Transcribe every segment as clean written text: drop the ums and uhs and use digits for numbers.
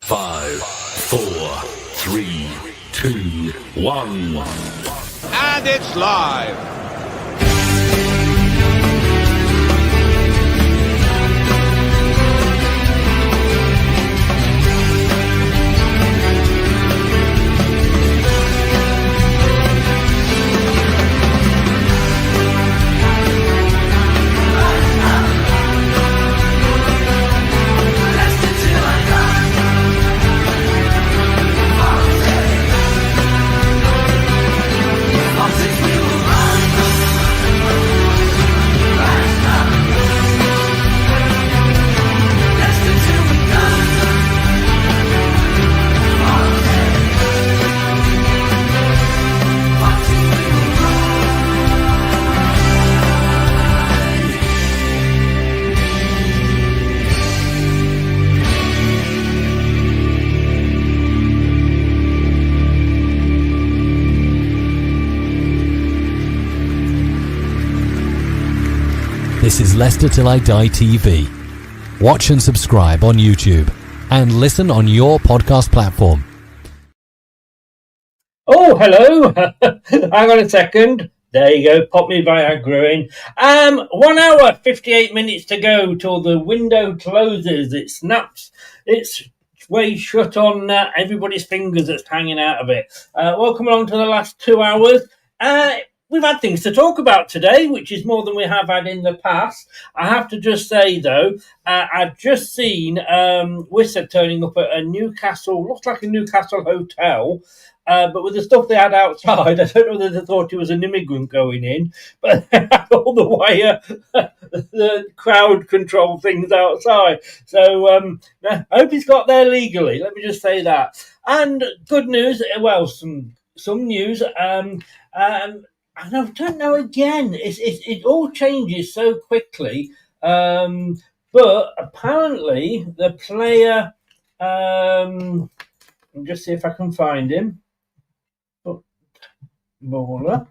Five, 4, 3, 2, 1. And it's live. This is Leicester Till I Die TV. Watch and subscribe on YouTube and listen on your podcast platform. Oh, hello. Hang on a second. There you go. Pop me Viagra in. 1 hour, 58 minutes to go till the window closes. It snaps its way shut on everybody's fingers that's hanging out of it. Welcome along to the last 2 hours. We've had things to talk about today, which is more than we have had in the past. I have to just say, though, I've just seen Worcester turning up at a Newcastle, looks like a Newcastle hotel, but with the stuff they had outside, I don't know whether they thought it was an immigrant going in, but they had all the wire, the crowd control things outside. So I hope he's got there legally. Let me just say that. And good news, well, some news. I don't know again. It all changes so quickly. But apparently the player, I'll just see if I can find him. Baller.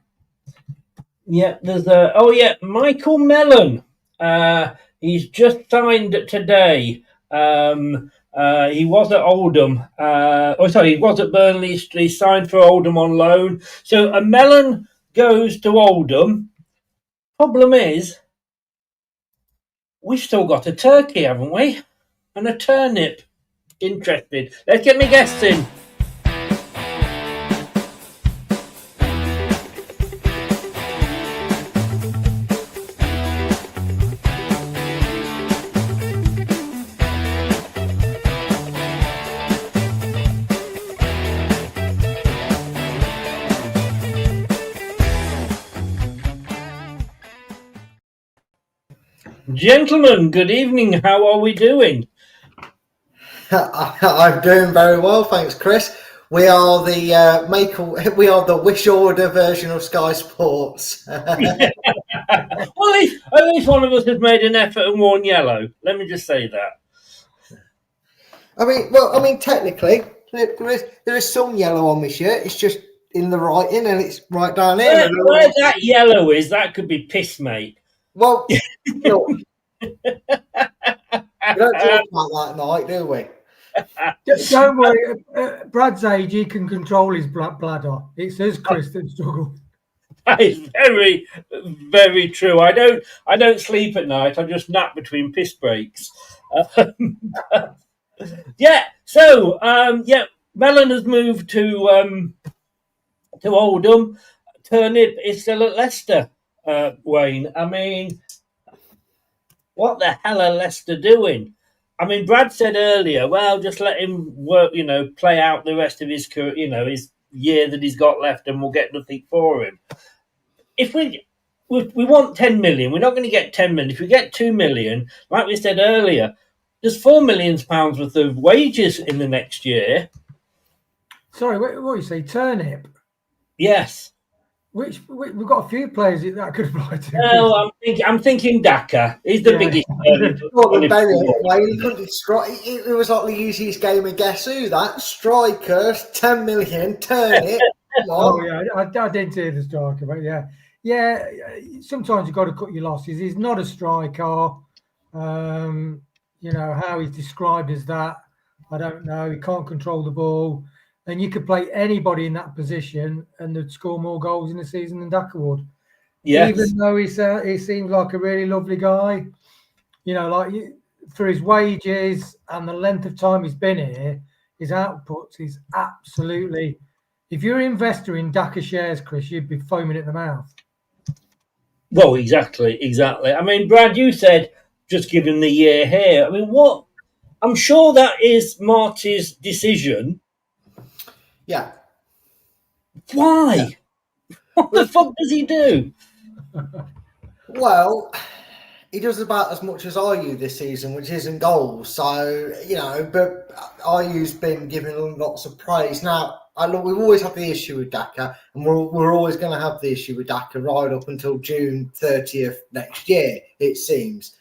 Yeah, there's Michael Mellon. He's just signed today. He was at Oldham. He was at Burnley. He signed for Oldham on loan. So a Mellon goes to Oldham. Problem is, we've still got a turkey, haven't we? And a turnip. Interested. Let's get my guests in. Gentlemen, good evening. How are we doing? I'm doing very well, thanks, Chris. We are the wish order version of Sky Sports. Well, at least one of us has made an effort and worn yellow. Let me just say that. I mean, technically, there is some yellow on my shirt. It's just in the writing, and it's right down here. Where that yellow is, that could be piss, mate. Well, look, we don't talk about that night, do we? Don't worry, Brad's age, he can control his bladder. It says Chris that struggle. That is very, very true. I don't sleep at night. I just nap between piss breaks. Mellon has moved to Oldham. Turnip is still at Leicester. Wayne, I mean, what the hell are Leicester doing? I mean, Brad said earlier, well, just let him work, play out the rest of his career, his year that he's got left, and we'll get nothing for him. If we want 10 million, we're not going to get 10 million. If we get 2 million, like we said earlier, there's £4 million worth of wages in the next year. Sorry, what you say, Turnip? Yes. We've got a few players that could apply to. No, I'm thinking Daka. He's the biggest. It was like the easiest game of Guess Who. That strikers, 10 million, Turnip. Oh yeah, I didn't hear the striker, but yeah. Sometimes you've got to cut your losses. He's not a striker. How he's described as that, I don't know. He can't control the ball, and you could play anybody in that position, and they'd score more goals in the season than Daka would. Yes. Even though he seems like a really lovely guy, for his wages and the length of time he's been here, his outputs is absolutely. If you're an investor in Daka shares, Chris, you'd be foaming at the mouth. Well, exactly. I mean, Brad, you said just give him the year here. I mean, what? I'm sure that is Marty's decision. Yeah. Why? Yeah. What the fuck does he do? Well, he does about as much as Ayew this season, which isn't goals. So, but Ayew's been given lots of praise. Now, we've always had the issue with Daka, and we're always going to have the issue with Daka right up until June 30th next year, it seems.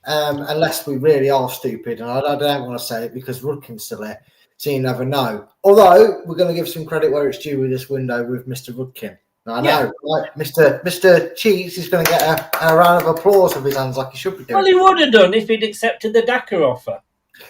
Unless we really are stupid, and I don't want to say it because Rudkin's still there, so you never know. Although, we're going to give some credit where it's due with this window with Mr. Rudkin. I know, like Mr. Cheats is going to get a round of applause with his hands like he should be doing. Well, he would have done if he'd accepted the Daka offer.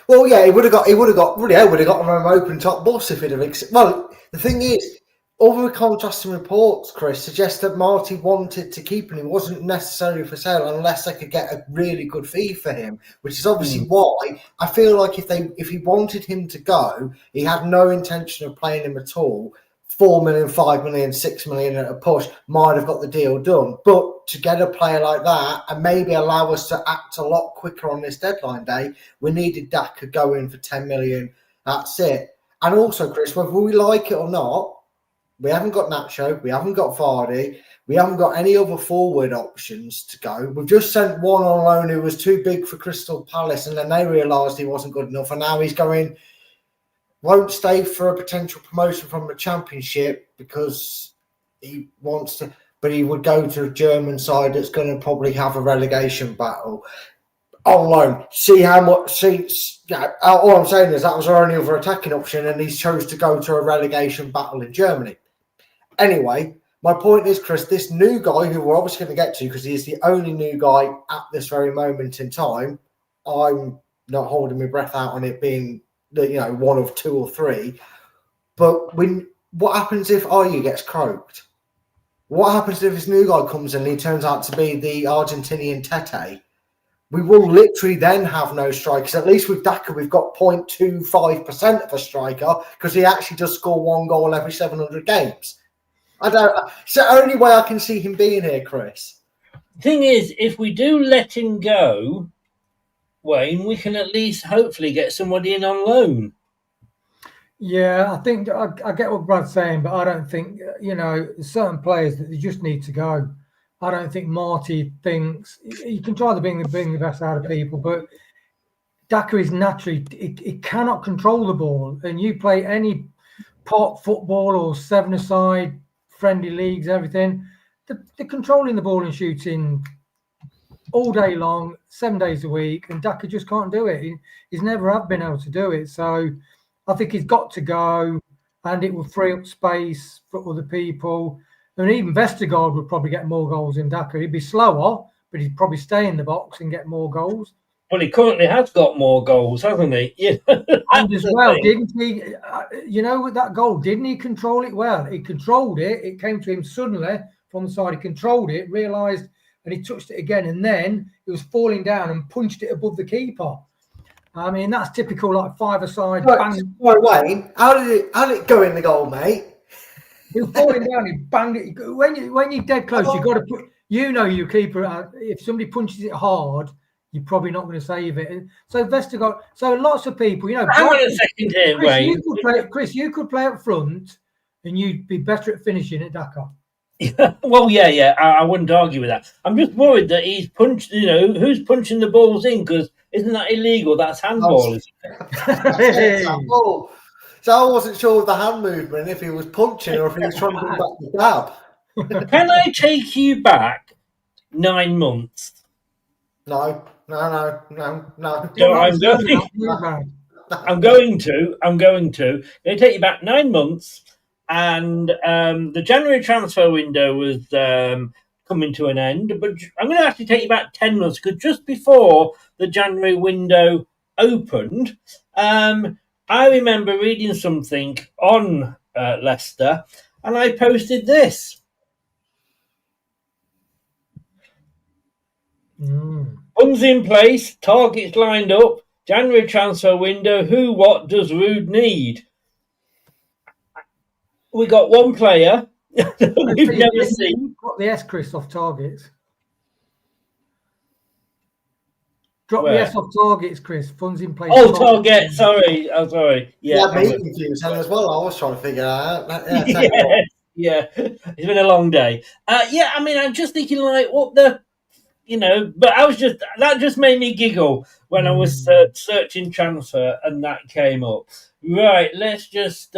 Well, yeah, he would have got an open top bus if he'd have accepted. Well, the thing is, all the contrasting reports, Chris, suggest that Marty wanted to keep him. He wasn't necessarily for sale unless they could get a really good fee for him, which is obviously why I feel like if he wanted him to go, he had no intention of playing him at all. 4 million, 5 million, 6 million at a push might have got the deal done. But to get a player like that and maybe allow us to act a lot quicker on this deadline day, we needed Daka going for 10 million. That's it. And also, Chris, whether we like it or not, we haven't got Nacho, we haven't got Vardy, we haven't got any other forward options to go. We've just sent one on loan who was too big for Crystal Palace, and then they realised he wasn't good enough, and now he's going... won't stay for a potential promotion from the Championship because he wants to, but he would go to a German side that's going to probably have a relegation battle on loan. All I'm saying is that was our only other attacking option, and he chose to go to a relegation battle in Germany. Anyway, my point is, Chris, this new guy who we're obviously going to get to because he is the only new guy at this very moment in time. I'm not holding my breath out on it being one of two or three. But what happens if Ayew gets croaked? What happens if this new guy comes in and he turns out to be the Argentinian Tete? We will literally then have no strikers. At least with Daka, we've got 0.25% of a striker because he actually does score one goal every 700 games. It's the only way I can see him being here, Chris. Thing is, if we do let him go, Wayne, we can at least hopefully get somebody in on loan. Yeah, I think I get what Brad's saying, but I don't think, certain players that they just need to go. I don't think Marty thinks you can try to bring the best out of people, but Daka is naturally, he cannot control the ball. And you play any pot football or seven-a-side, friendly leagues, everything, they're controlling the ball and shooting all day long, 7 days a week, and Daka just can't do it. He's never have been able to do it. So I think he's got to go, and it will free up space for other people. And even Vestergaard would probably get more goals than Daka. He'd be slower, but he'd probably stay in the box and get more goals. Well, he currently has got more goals, hasn't he? Yeah. And as well, didn't he? With that goal, didn't he control it well? He controlled it. It came to him suddenly from the side. He controlled it, realised, and he touched it again. And then he was falling down and punched it above the keeper. I mean, that's typical, like five-a-side. Wayne, how did it go in the goal, mate? He was falling down. He banged it. When you're dead close, you've got to put. Your keeper. If somebody punches it hard, you're probably not going to save it. And so Vestergaard. So lots of people, Hang on a second here, Wayne. Chris, you could play up front, and you'd be better at finishing at Daka. Well, yeah. I wouldn't argue with that. I'm just worried that he's punched. Who's punching the balls in? Because isn't that illegal? That's handball. So I wasn't sure of the hand movement, if he was punching or if he was trying to bring back the dab. Can I take you back 9 months? No. I'm going to. They take you back 9 months. and the January transfer window was coming to an end. But I'm going to have to take you back 10 months, because just before the January window opened, I remember reading something on Leicester, and I posted this. Funds in place, targets lined up, January transfer window, who, what does Rude need? We got one player we've never seen. Got the S, Chris, off targets. Drop Where? the S off targets, Chris. Funds in place. Oh, target. Sorry. Oh, sorry. Yeah, me confused as well. I was trying to figure out. Yeah. It's been a long day. Yeah, I mean, I'm just thinking, like, what the, but that just made me giggle when I was searching transfer and that came up. Right, let's just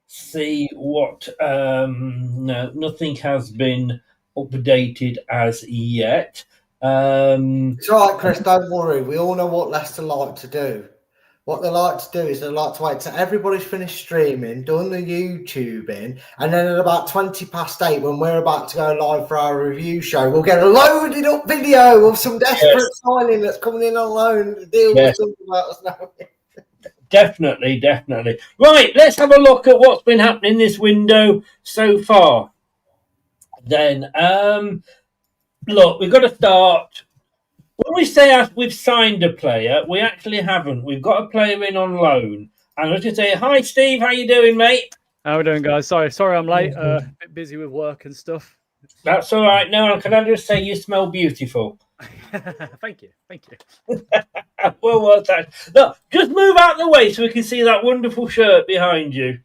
see what. No, nothing has been updated as yet. It's all right, Chris, don't worry. We all know what Leicester like to do. What they like to do is they like to wait till everybody's finished streaming, done the YouTubing, and then at about 8:20, when we're about to go live for our review show, we'll get a loaded up video of some desperate signing that's coming in on loan to deal with something about us now. Definitely. Right, let's have a look at what's been happening this window so far. Then, look, we've got to start. When we say we've signed a player, we actually haven't. We've got a player in on loan. And I was going to say, hi, Steve. How you doing, mate? How we doing, guys? Sorry I'm late. A bit busy with work and stuff. That's all right. No, can I just say you smell beautiful? Thank you. Well worth that. Look, just move out of the way so we can see that wonderful shirt behind you.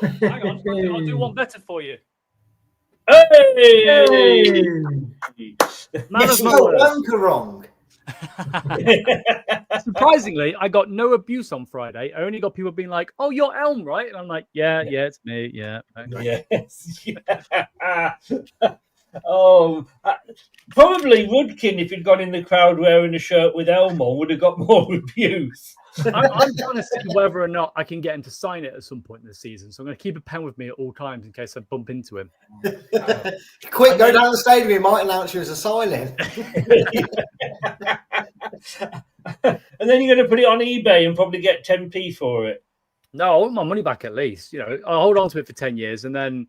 Hang on, I'll do one better for you. Hey! Man Yes, of my word. wrong. Surprisingly, I got no abuse on Friday. I only got people being like, "Oh, you're Elm, right?" And I'm like, "Yeah, it's me. Yeah." Yes. Probably Woodkin, if he'd gone in the crowd wearing a shirt with Elm on, would have got more abuse. I'm trying to see whether or not I can get him to sign it at some point in the season. So I'm going to keep a pen with me at all times in case I bump into him. Quick, go down the stadium. He might announce you as a signing. And then you're going to put it on eBay and probably get 10p for it. No, I want my money back at least. I'll hold on to it for 10 years and then,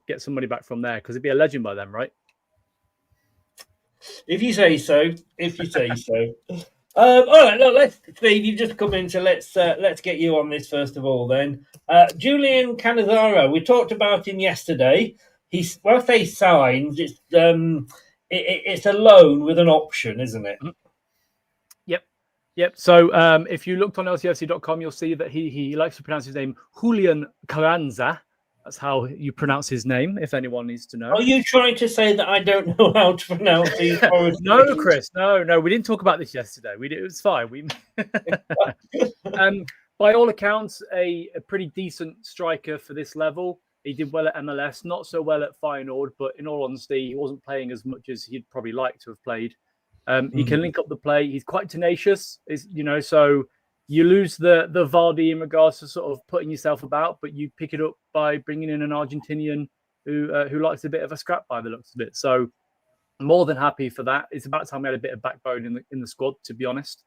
get some money back from there because it'd be a legend by then, right? If you say so. All right, look, Steve, you've just come in, so let's get you on this first of all. Then, Julian Carranza, we talked about him yesterday. He's if they signed, it's a loan with an option, isn't it? Yep. So if you looked on LCFC.com, you'll see that he likes to pronounce his name Julian Carranza. That's how you pronounce his name, if anyone needs to know. Are you trying to say that I don't know how to pronounce these? No, Chris. No. We didn't talk about this yesterday. It was fine. By all accounts, a pretty decent striker for this level. He did well at MLS, not so well at Feyenoord, but in all honesty, he wasn't playing as much as he'd probably like to have played. He can link up the play. He's quite tenacious, so you lose the Vardy in regards to sort of putting yourself about, but you pick it up by bringing in an Argentinian who likes a bit of a scrap by the looks of it. So more than happy for that. It's about time we had a bit of backbone in the squad, to be honest.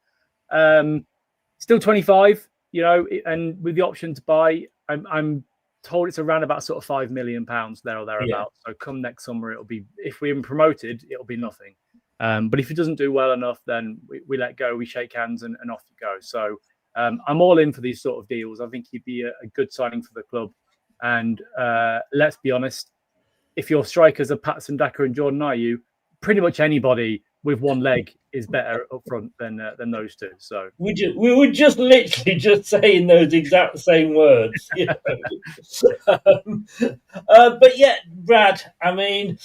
Still 25, and with the option to buy, I'm told it's around about sort of £5 million there or thereabouts. Yeah. So come next summer, it'll be, if we're promoted, it'll be nothing. But if he doesn't do well enough, then we let go, we shake hands and off you go. So I'm all in for these sort of deals. I think he'd be a good signing for the club. And let's be honest, if your strikers are Patson, Daka and Jordan Ayew, pretty much anybody with one leg is better up front than those two. So we were just literally just saying those exact same words. But yeah, Brad, I mean...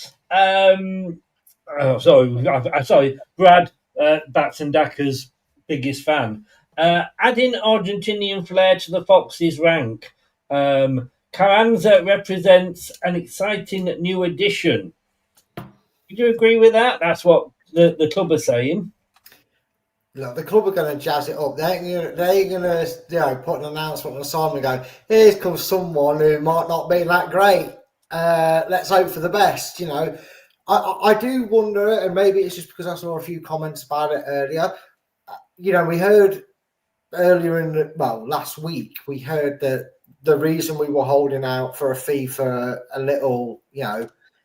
sorry, Brad, Patson Daka's biggest fan. Adding Argentinian flair to the Foxes' rank. Carranza represents an exciting new addition. Would you agree with that? That's what the club are saying. look, the club are going to jazz it up. They ain't going to, put an announcement on the side and go, "Here comes someone who might not be that great. Let's hope for the best." I do wonder, and maybe it's just because I saw a few comments about it earlier. We heard earlier last week, we heard that the reason we were holding out for a fee for a little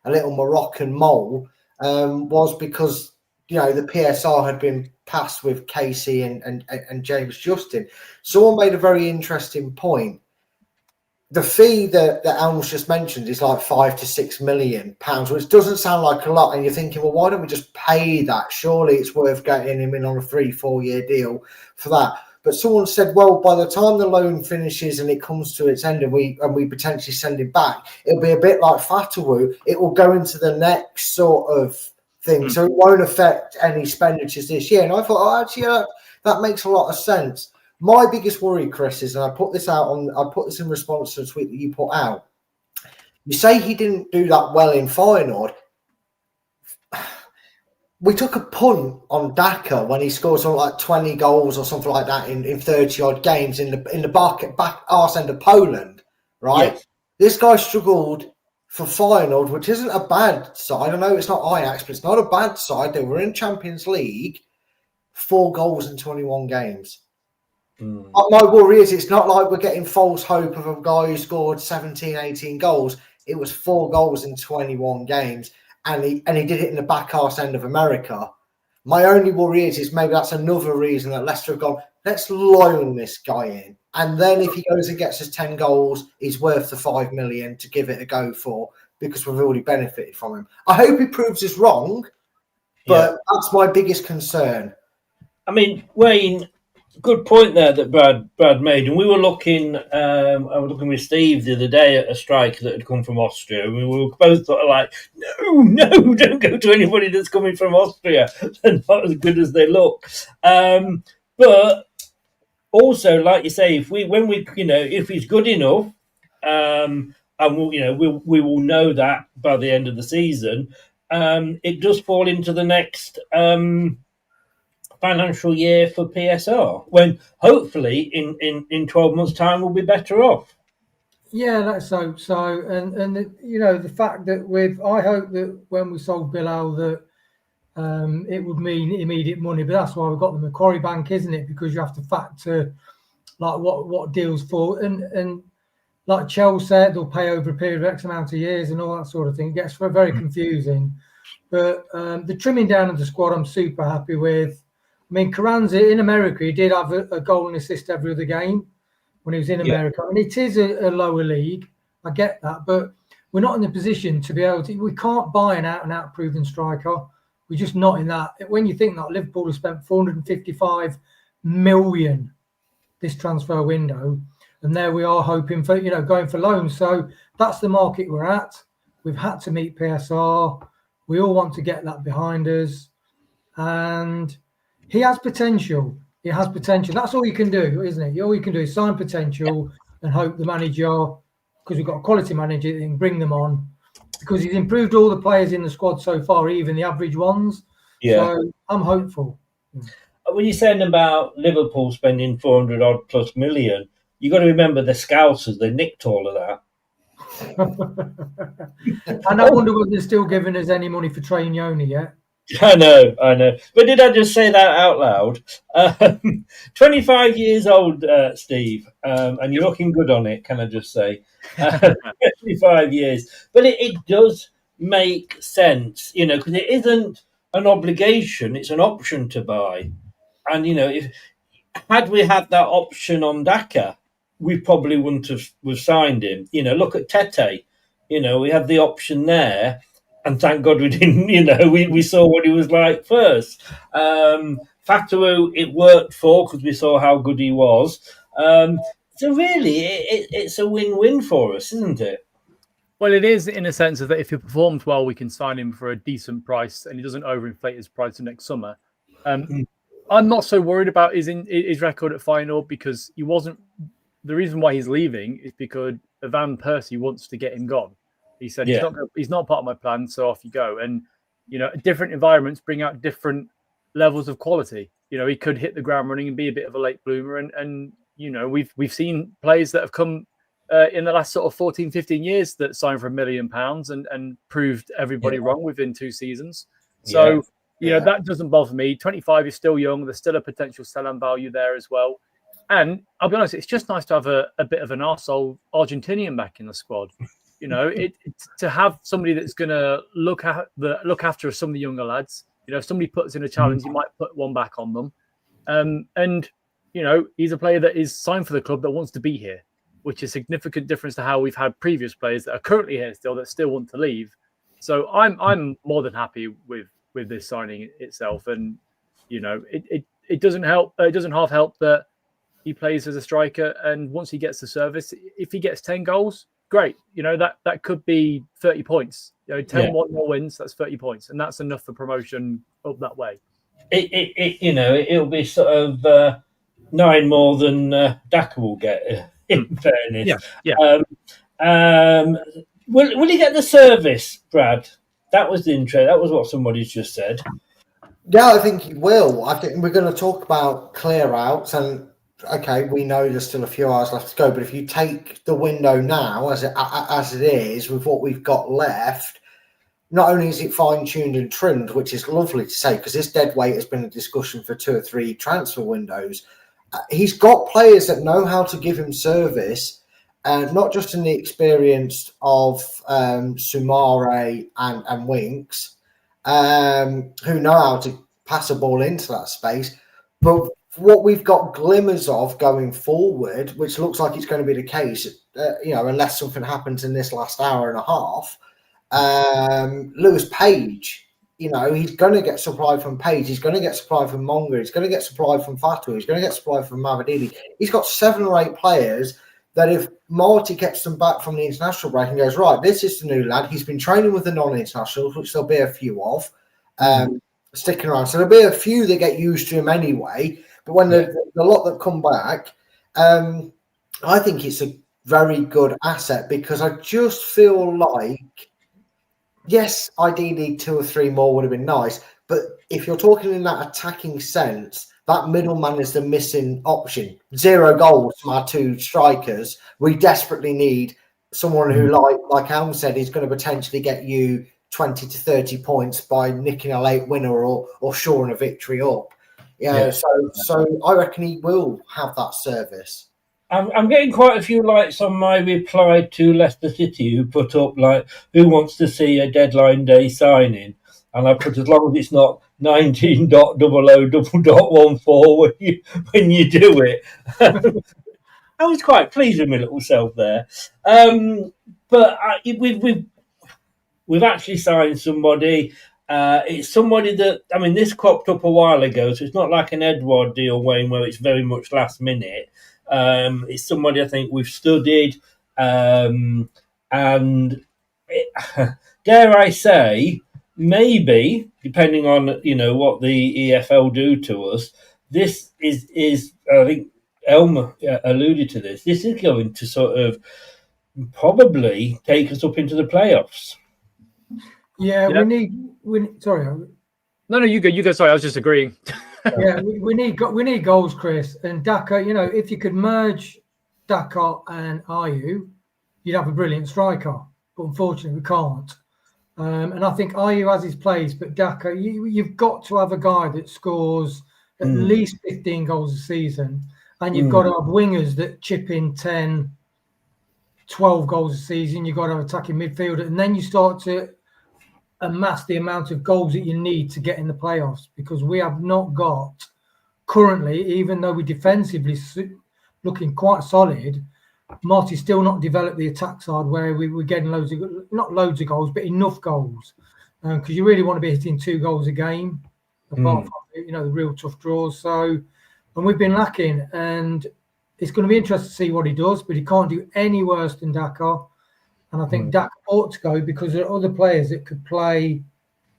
Moroccan mole was because the PSR had been passed with Casey and James Justin. Someone made a very interesting point. The fee that Elm's just mentioned is like £5 to £6 million, which doesn't sound like a lot. And you're thinking, well, why don't we just pay that? Surely it's worth getting him in on a 3-4 year deal for that. But someone said, well, by the time the loan finishes and it comes to its end and we potentially send him back, it'll be a bit like Fatawu. It will go into the next sort of thing. So it won't affect any expenditures this year. And I thought, that makes a lot of sense. My biggest worry, Chris, is, and I put this in response to a tweet that you put out. You say he didn't do that well in Feyenoord. We took a punt on Daka when he scored something like 20 goals or something like that in 30 odd games in the back arse end of Poland, right? Yes. This guy struggled for Feyenoord, which isn't a bad side. I know it's not Ajax, but it's not a bad side. They were in Champions League, 4 goals in 21 games. My worry is it's not like we're getting false hope of a guy who scored 17, 18 goals. It was 4 goals in 21 games, and he did it in the back arse end of America. My only worry is maybe that's another reason that Leicester have gone, let's loan this guy in. And then if he goes and gets us 10 goals, he's worth the $5 million to give it a go for, because we've already benefited from him. I hope he proves us wrong, but that's my biggest concern. I mean, Wayne, good point there that Brad made, and we were looking. I was looking with Steve the other day at a striker that had come from Austria, and we were both sort of like, "No, don't go to anybody that's coming from Austria. They're not as good as they look." But also, like you say, if he's good enough, and we will know that by the end of the season, it does fall into the next financial year for PSR, when hopefully in 12 months' time we'll be better off. Yeah, let's hope so. And the fact that I hope that when we sold Bilal that it would mean immediate money, but that's why we've got the Macquarie Bank, isn't it? Because you have to factor like what deals for, and like Chelsea said, they'll pay over a period of X amount of years and all that sort of thing. It gets very confusing. But the trimming down of the squad, I'm super happy with. I mean, Carranza in America, he did have a goal and assist every other game when he was in America. And it is a lower league. I get that. But we're not in the position to be able to. We can't buy an out-and-out proven striker. We're just not in that. When you think that Liverpool have spent $455 million this transfer window, and there we are hoping for, going for loans. So that's the market we're at. We've had to meet PSR. We all want to get that behind us. And he has potential. He has potential. That's all you can do, isn't it? All you can do is sign potential and hope the manager, because we've got a quality manager, that can bring them on. Because he's improved all the players in the squad so far, even the average ones. Yeah. So I'm hopeful. When you're saying about Liverpool spending 400 odd plus million, you got to remember the Scousers. They nicked all of that. And I wonder whether they're still giving us any money for Train Yoni yet. I know. But did I just say that out loud? 25 years old, Steve, and you're looking good on it, can I just say? 25 years. But it does make sense, because it isn't an obligation, it's an option to buy. And, had we had that option on Daka, we probably wouldn't have signed him. Look at Tete. We have the option there. And thank God we didn't, we saw what he was like first. Fatawu, it worked for, because we saw how good he was. So really, it's a win-win for us, isn't it? Well, it is in a sense of that if he performs well, we can sign him for a decent price and he doesn't overinflate his price the next summer. I'm not so worried about his record at Feyenoord, because he wasn't. The reason why he's leaving is because Van Persie wants to get him gone. He said he's not part of my plan, so off you go. And different environments bring out different levels of quality. he could hit the ground running and be a bit of a late bloomer. And we've seen players that have come in the last sort of 14, 15 years that signed for £1 million and proved everybody wrong within 2 seasons. So, that doesn't bother me. 25 is still young. There's still a potential sell-on value there as well. And I'll be honest, it's just nice to have a bit of an arsehole Argentinian back in the squad. To have somebody that's going to look after some of the younger lads. If somebody puts in a challenge, you might put one back on them. And he's a player that is signed for the club that wants to be here, which is a significant difference to how we've had previous players that are currently here still that still want to leave. So I'm more than happy with this signing itself. And it doesn't help. It doesn't half help that he plays as a striker, and once he gets the service, if he gets 10 goals, great. That could be 30 points. 10 more wins, that's 30 points, and that's enough for promotion up that way. It'll be sort of 9 more than Daka will get. In fairness, will he get the service, Brad? That was the intro. That was what somebody's just said. Yeah, I think he will. I think we're going to talk about clear outs, and okay, we know there's still a few hours left to go, but if you take the window now as it is with what we've got left, not only is it fine-tuned and trimmed, which is lovely to say, because this dead weight has been a discussion for 2 or 3 transfer windows, he's got players that know how to give him service, not just in the experience of Sumare and Winks, who know how to pass a ball into that space, but what we've got glimmers of going forward, which looks like it's going to be the case, unless something happens in this last hour and a half, Lewis Page, he's going to get supply from Page. He's going to get supply from Monga. He's going to get supply from Fatu. He's going to get supply from Mavididi. He's got 7 or 8 players that if Marty gets them back from the international break and goes, right, this is the new lad. He's been training with the non-internationals, which there'll be a few of, sticking around. So there'll be a few that get used to him anyway. But when the lot that come back, I think it's a very good asset, because I just feel like, yes, ideally 2 or 3 more would have been nice. But if you're talking in that attacking sense, that middleman is the missing option. 0 goals from our 2 strikers. We desperately need someone who, like Elm said, is going to potentially get you 20 to 30 points by nicking a late winner or shoring a victory up. So I reckon he will have that service. I'm getting quite a few likes on my reply to Leicester City, who put up who wants to see a deadline day signing, and I put, as long as it's not 19.00.14 when you do it. I was quite pleased with my little self there. But we've actually signed somebody. It's somebody that, this cropped up a while ago, so it's not like an Edward deal, Wayne, where it's very much last minute. It's somebody I think we've studied, and dare I say, maybe, depending on what the EFL do to us, this is I think Elmer alluded to this. This is going to sort of probably take us up into the playoffs. Yeah, we need. Sorry. No, you go. You go. Sorry, I was just agreeing. we need goals, Chris. And Daka, if you could merge Daka and Ayew, you'd have a brilliant striker. But unfortunately, we can't. And I think Ayew has his place, but Daka, you've got to have a guy that scores at least 15 goals a season, and you've got to have wingers that chip in 10, 12 goals a season. You've got to have attacking midfielder, and then you start to amass the amount of goals that you need to get in the playoffs, because we have not got currently, even though we're defensively looking quite solid, Marty's still not developed the attack side where we're getting not loads of goals, but enough goals, because you really want to be hitting 2 goals a game, apart from the real tough draws. So, and we've been lacking, and it's going to be interesting to see what he does, but he can't do any worse than Daka. And I think Daka ought to go, because there are other players that could play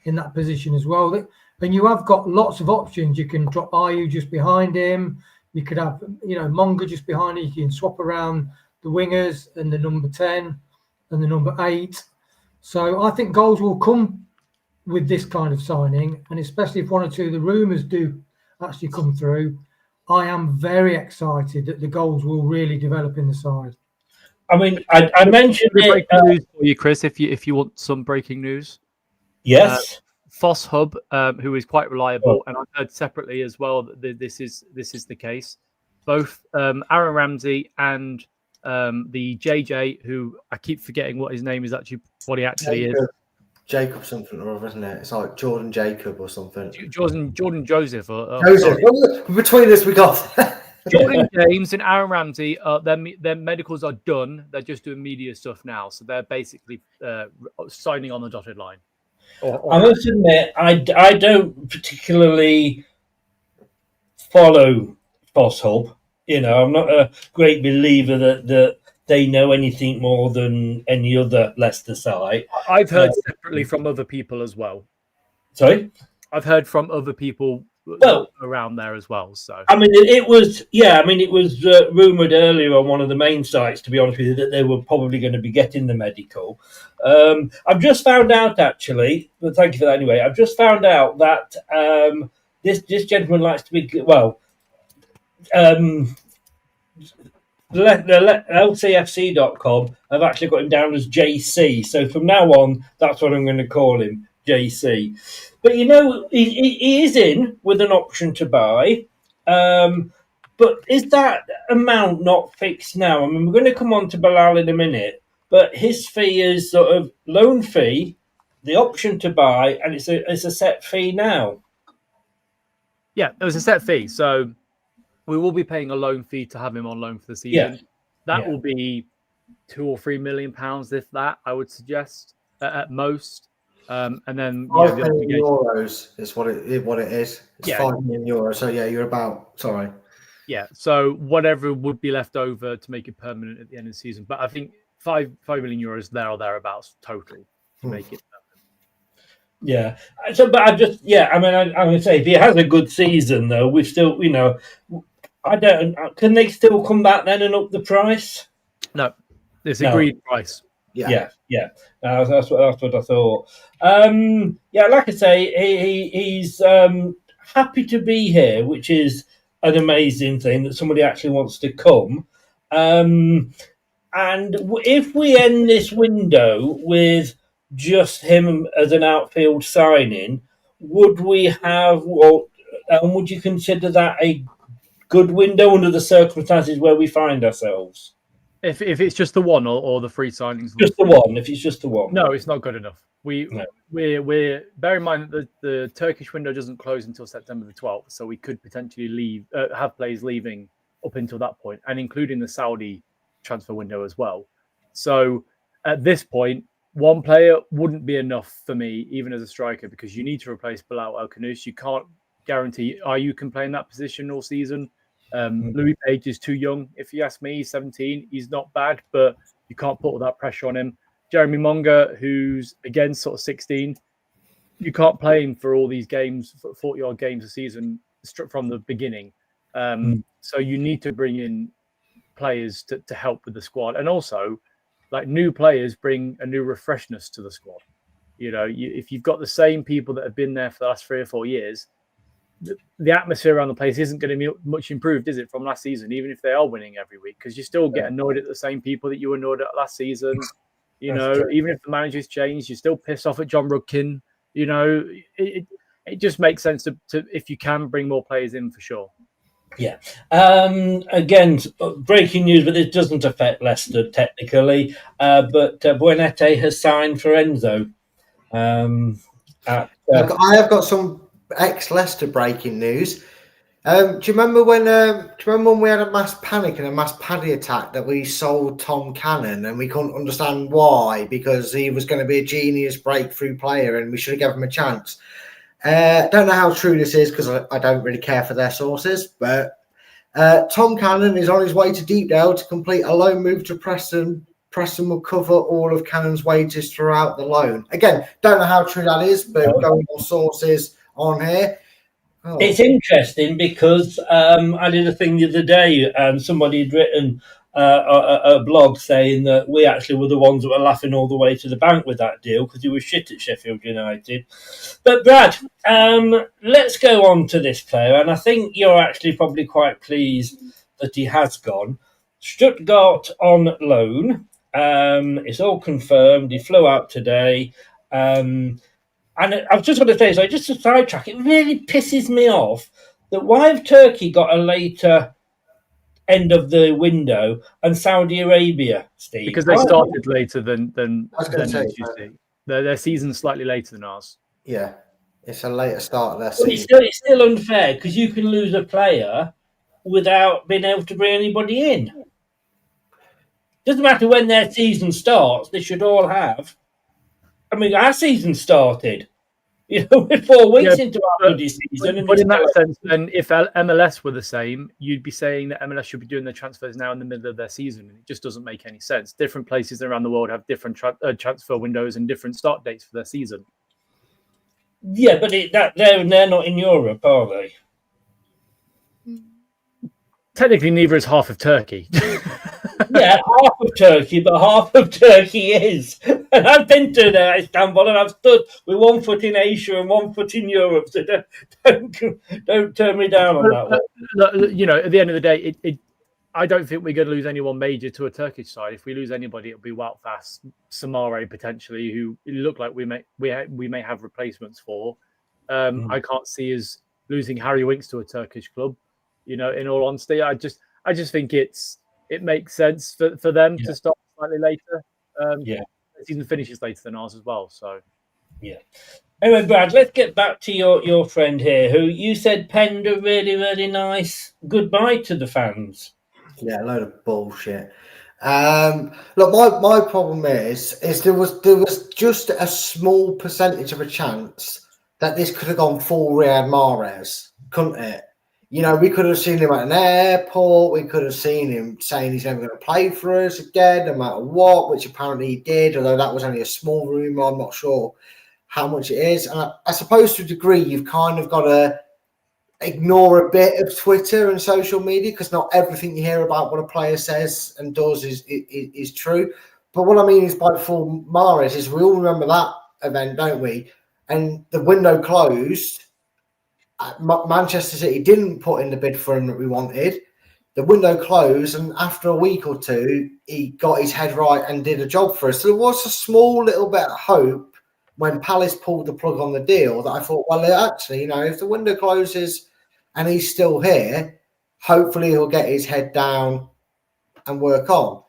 in that position as well. And you have got lots of options. You can drop Ayew just behind him. You could have, Monga just behind him. You can swap around the wingers and the number 10 and the number 8. So I think goals will come with this kind of signing, and especially if 1 or 2 of the rumours do actually come through. I am very excited that the goals will really develop in the side. I mean, I mentioned it. Breaking news for you, Chris, if you want some breaking news. Yes. Foss Hub, who is quite reliable, and I've heard separately as well that this is the case. Both Aaron Ramsey and the JJ, who I keep forgetting what his name is actually, what he actually is. Jacob something or other, isn't it? It's like Jordan Jacob or something. Jordan Joseph. Joseph. Between us, we got Jordan James and Aaron Ramsey. Their medicals are done. They're just doing media stuff now, so they're basically signing on the dotted line. I must admit, I don't particularly follow Foss Hub. You know, I'm not a great believer that they know anything more than any other Leicester side. I've heard separately from other people as well. Sorry? I've heard from other people around there as well. So I mean, it was rumoured earlier on one of the main sites, to be honest with you, that they were probably going to be getting the medical. I've just found out, actually, but thank you for that anyway. I've just found out that this gentleman likes to be LCFC.com have actually got him down as JC. So from now on, that's what I'm going to call him, JC. But, you know, he is in with an option to buy. But is that amount not fixed now? I mean, we're going to come on to Bilal in a minute, but his fee is sort of loan fee, the option to buy, and it's a set fee now. Yeah, it was a set fee. So we will be paying a loan fee to have him on loan for the season. That will be £2 or £3 million, if that, I would suggest, at most. And then €5 million is what it is. It's €5 million. So you're about. Sorry. Yeah. So whatever would be left over to make it permanent at the end of the season, but I think €5 million there or thereabouts total to make it permanent. Yeah. So, but I just I mean, I'm going to say if he has a good season though, we've still I don't. Can they still come back then and up the price? No, it's agreed price. Yeah. That's what I thought. Like I say, he's happy to be here, which is an amazing thing that somebody actually wants to come. And if we end this window with just him as an outfield signing, would we have? Would you consider that a good window under the circumstances where we find ourselves? If it's just the one or the free signings, just the one. If it's just the one, no, it's not good enough. We're bear in mind that the Turkish window doesn't close until September the 12th, so we could potentially have players leaving up until that point, and including the Saudi transfer window as well. So at this point, one player wouldn't be enough for me, even as a striker, because you need to replace Bilal El Khanous. You can't guarantee you can play in that position all season. Louis Page is too young. If you ask me, he's 17. He's not bad, but you can't put all that pressure on him. Jeremy Monga, who's again sort of 16, you can't play him for all these games, 40-odd games a season from the beginning. So you need to bring in players to help with the squad, and also like new players bring a new refreshness to the squad. You know, if you've got the same people that have been there for the last 3 or 4 years, the atmosphere around the place isn't going to be much improved, is it, from last season, even if they are winning every week? Because you still get annoyed at the same people that you were annoyed at last season. You know, even if the manager's changed, you're still pissed off at John Rudkin. You know, it just makes sense to if you can bring more players in for sure. Yeah. Again, breaking news, but it doesn't affect Leicester technically. But Buenete has signed for Enzo. I have got some ex-Leicester breaking news. Do you remember when we had a mass panic and a mass paddy attack that we sold Tom Cannon and we couldn't understand why, because he was going to be a genius breakthrough player and we should have given him a chance. Don't know how true this is because I don't really care for their sources, but Tom Cannon is on his way to Deepdale to complete a loan move to Preston. Preston will cover all of Cannon's wages throughout the loan. Again, don't know how true that is, but going on sources on here. It's interesting because I did a thing the other day and somebody had written a blog saying that we actually were the ones that were laughing all the way to the bank with that deal because he was shit at Sheffield United. But Brad, let's go on to this player, and I think you're actually probably quite pleased that he has gone. Stuttgart on loan. It's all confirmed. He flew out today. And I was just going to say, so just to sidetrack, it really pisses me off that why have Turkey got a later end of the window and Saudi Arabia, Steve? Because they started later than I was going to say, UC. Their season's slightly later than ours. yeah, it's a later start of their But season. it's still unfair because you can lose a player without being able to bring anybody in. Doesn't matter when their season starts, they should all have. I mean, our season started, we're 4 weeks into our bloody season. But in that sense, then, if MLS were the same, you'd be saying that MLS should be doing their transfers now in the middle of their season. And it just doesn't make any sense. Different places around the world have different transfer windows and different start dates for their season. Yeah, but they're not in Europe, are they? Technically, neither is half of Turkey. Yeah, half of Turkey, but half of Turkey is. And I've been to Istanbul, and I've stood with 1 foot in Asia and 1 foot in Europe. So don't turn me down on that one. At the end of the day, I don't think we're going to lose anyone major to a Turkish side. If we lose anybody, it'll be Wout Faes, Samare potentially, who look like we may have replacements for. I can't see us losing Harry Winks to a Turkish club. In all honesty, I just think it makes sense for them to start slightly later. The season finishes later than ours as well. So, yeah. Anyway, Brad, let's get back to your friend here, who you said penned a really, really nice goodbye to the fans. Yeah, a load of bullshit. Look, my problem is there was just a small percentage of a chance that this could have gone full Riyad Mahrez, couldn't it? We could have seen him at an airport. We could have seen him saying he's never going to play for us again, no matter what, which apparently he did, although that was only a small rumour. I'm not sure how much it is. And I suppose to a degree, you've kind of got to ignore a bit of Twitter and social media because not everything you hear about what a player says and does is true. But what I mean is by full Mahrez is we all remember that event, don't we? And the window closed. Manchester City didn't put in the bid for him that we wanted. The window closed, and after a week or two, he got his head right and did a job for us. So there was a small little bit of hope when Palace pulled the plug on the deal that I thought, well, actually, if the window closes and he's still here, hopefully he'll get his head down and work on.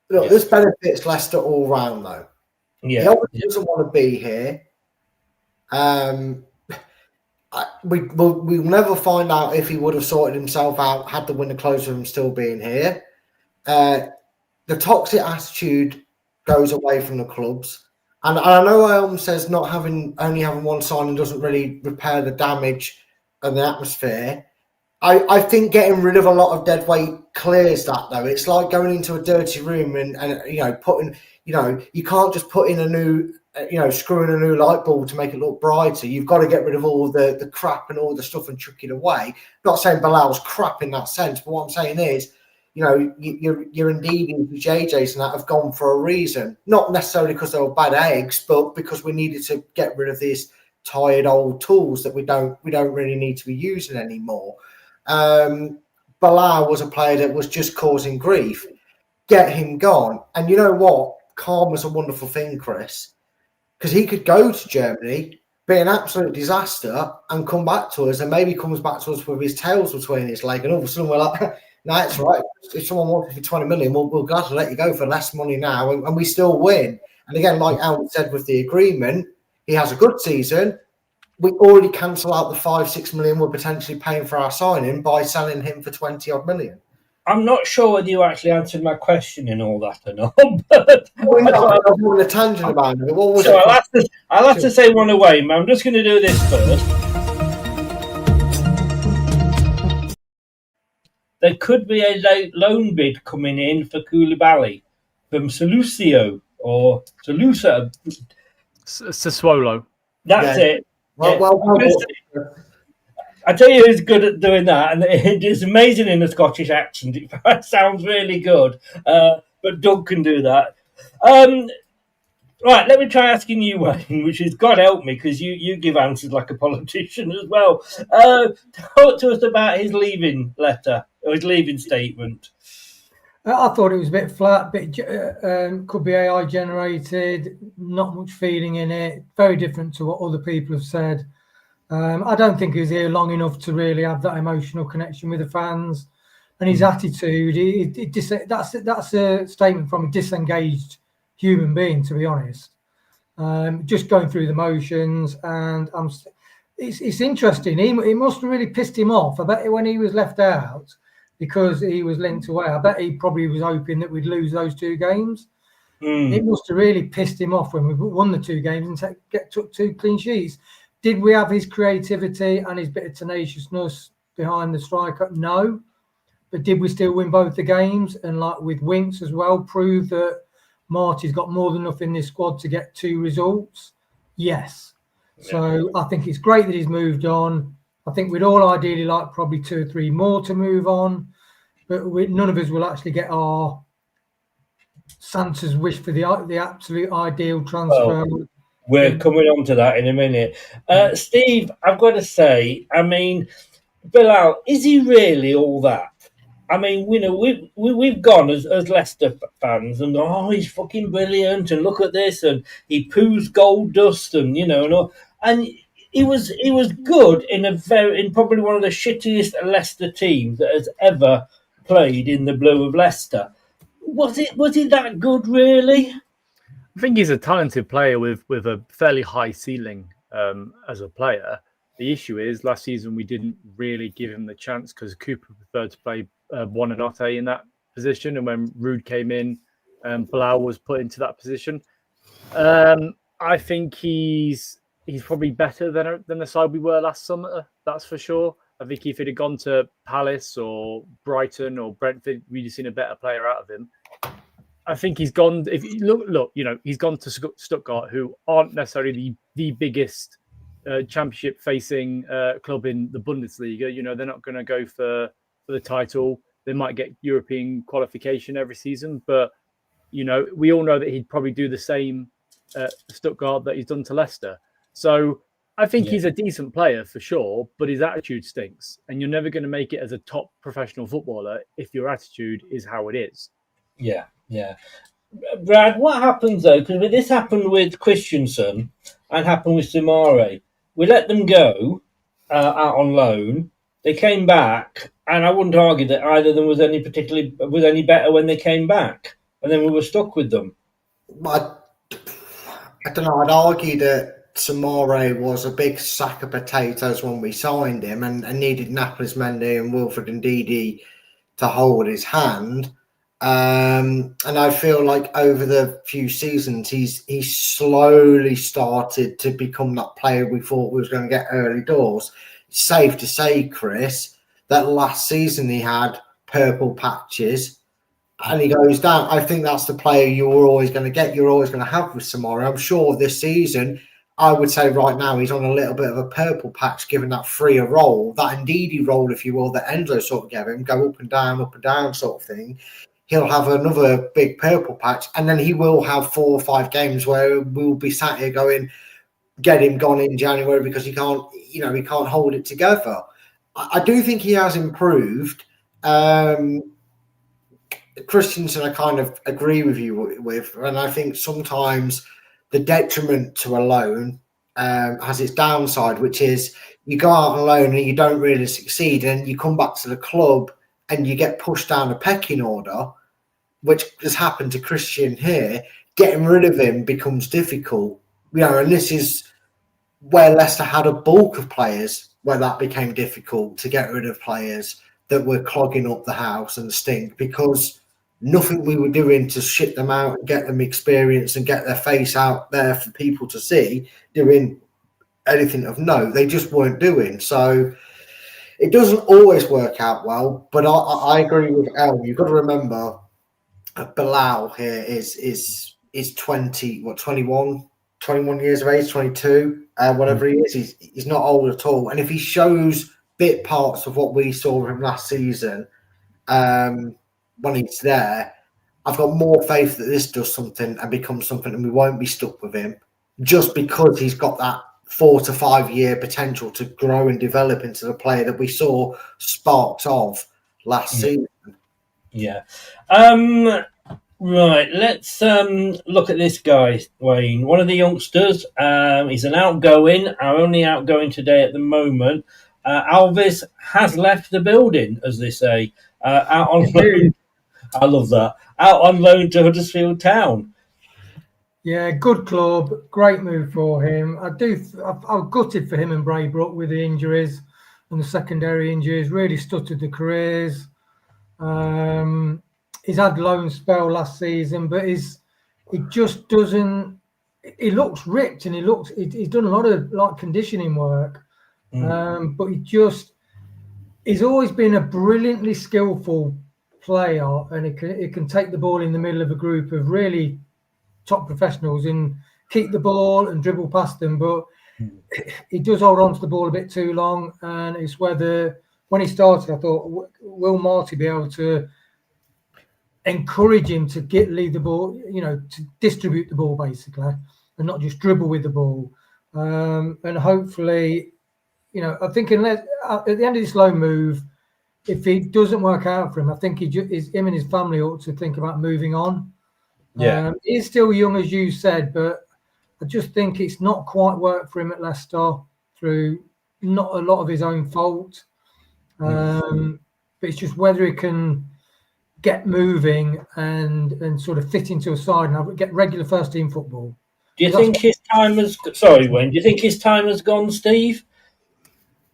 Look, this benefits Leicester all round, though. Yeah. He obviously doesn't want to be here. We'll never find out if he would have sorted himself out had the window closed with him still being here. The toxic attitude goes away from the clubs. And I know Elm says only having one signing doesn't really repair the damage and the atmosphere. I think getting rid of a lot of dead weight clears that, though. It's like going into a dirty room and putting, you can't just put in a new, screw in a new light bulb to make it look brighter. You've got to get rid of all the crap and all the stuff and chuck it away. Not saying Bilal's crap in that sense, but what I'm saying is, your Indeed and JJs and that have gone for a reason. Not necessarily because they were bad eggs, but because we needed to get rid of these tired old tools that we don't really need to be using anymore. Bilal was a player that was just causing grief. Get him gone. And you know what? Karma's a wonderful thing, Chris. Because he could go to Germany, be an absolute disaster, and come back to us, and maybe comes back to us with his tails between his legs, and all of a sudden we're like, no, that's right. If someone wants you for 20 million, we'll gladly let you go for less money now, and we still win. And again, like Alan said with the agreement, he has a good season. We already cancel out the 5-6 million we're potentially paying for our signing by selling him for 20 odd million. I'm not sure whether you actually answered my question in all that or not. But I was on a tangent about it. What was so I'll have to say one away, man. I'm just going to do this first. There could be a loan bid coming in for Koulibaly from Sassuolo or Salusa. Sassuolo. That's it. Well, I tell you who's good at doing that, and it's amazing in a Scottish accent. It sounds really good, but Doug can do that. Right, let me try asking you, Wayne, which is, God help me, because you give answers like a politician as well. Talk to us about his leaving letter, or his leaving statement. I thought it was a bit flat, could be AI generated, not much feeling in it, very different to what other people have said. I don't think he was here long enough to really have that emotional connection with the fans. And his attitude, that's a statement from a disengaged human being, to be honest. Just going through the motions, and it's interesting. It must have really pissed him off. I bet when he was left out because he was linked away, I bet he probably was hoping that we'd lose those 2 games. It must have really pissed him off when we won the 2 games and took 2 clean sheets. Did we have his creativity and his bit of tenaciousness behind the striker? No. But did we still win both the games? And like with Winks as well, prove that Marty's got more than enough in this squad to get 2 results? Yes. So I think it's great that he's moved on. I think we'd all ideally like probably 2 or 3 more to move on, but none of us will actually get our Santa's wish for the absolute ideal transfer. Well, we're coming on to that in a minute. Steve, I've got to say, I mean, Bilal, is he really all that? I mean, you know, we've gone as Leicester fans and he's fucking brilliant, and look at this, and he poos gold dust, and you know, and he was good in probably one of the shittiest Leicester teams that has ever played in the blue of Leicester. Was it that good, really? I think he's a talented player with a fairly high ceiling as a player. The issue is last season we didn't really give him the chance because Cooper preferred to play Buonanotte in that position, and when Rude came in, Bilal was put into that position. I think he's probably better than the side we were last summer. That's for sure. I think if he'd have gone to Palace or Brighton or Brentford, we'd have seen a better player out of him. I think he's gone. If you look, you know, he's gone to Stuttgart, who aren't necessarily the biggest championship-facing club in the Bundesliga. You know, they're not going to go for the title. They might get European qualification every season, but you know, we all know that he'd probably do the same Stuttgart that he's done to Leicester. So I think he's a decent player for sure, but his attitude stinks, and you're never going to make it as a top professional footballer if your attitude is how it is. Yeah. Brad, what happens though? Because this happened with Christensen and happened with Samare. We let them go out on loan. They came back, and I wouldn't argue that either of them was any better when they came back, and then we were stuck with them. I don't know. I'd argue that Samare was a big sack of potatoes when we signed him, and needed Napolis Mendy and Wilfred Ndidi to hold his hand. And I feel like over the few seasons, he's slowly started to become that player we thought we was going to get early doors. It's safe to say, Chris, that last season he had purple patches and he goes down. I think that's the player you were always going to get. You're always going to have with Samara. I'm sure this season, I would say right now, he's on a little bit of a purple patch, given that freer role, that Ndidi role, if you will, that Enzo sort of gave him, go up and down sort of thing. He'll have another big purple patch, and then he will have 4 or 5 games where we'll be sat here going, get him gone in January because he can't hold it together. I do think he has improved. Christensen, I kind of agree with you with, and I think sometimes the detriment to a loan has its downside, which is you go out on loan and you don't really succeed, and you come back to the club and you get pushed down a pecking order, which has happened to Christian here. Getting rid of him becomes difficult, you know, and this is where Leicester had a bulk of players where that became difficult to get rid of players that were clogging up the house and stink, because nothing we were doing to ship them out and get them experience and get their face out there for people to see doing anything of note, they just weren't doing. So it doesn't always work out well, but I agree with El. You've got to remember Bilal here is 21 years of age, 22, whatever he is. He's not old at all. And if he shows bit parts of what we saw him last season when he's there, I've got more faith that this does something and becomes something, and we won't be stuck with him just because he's got that 4 to 5 year potential to grow and develop into the player that we saw sparks of last season. Yeah. Right, let's look at this guy, Wayne. One of the youngsters. He's an outgoing, our only outgoing today at the moment. Alves has left the building, as they say. Out on loan. I love that. Out on loan to Huddersfield Town. Yeah, good club, great move for him. I'm gutted for him and Braybrook with the injuries and the secondary injuries. Really stuttered the careers. He's had loan spell last season, but he just doesn't. He looks ripped, and he's done a lot of conditioning work, but he's always been a brilliantly skillful player, and he can take the ball in the middle of a group of really top professionals and keep the ball and dribble past them, but he does hold on to the ball a bit too long, and it's whether when he started, I thought, will Marty be able to encourage him to lead the ball, to distribute the ball basically, and not just dribble with the ball. And hopefully, I think at the end of this loan move, if it doesn't work out for him, I think him and his family ought to think about moving on. Yeah, he's still young, as you said, but I just think it's not quite worked for him at Leicester through not a lot of his own fault. But it's just whether he can get moving and sort of fit into a side and get regular first team football. Do you think his time has? Sorry, Wayne. Do you think his time has gone, Steve?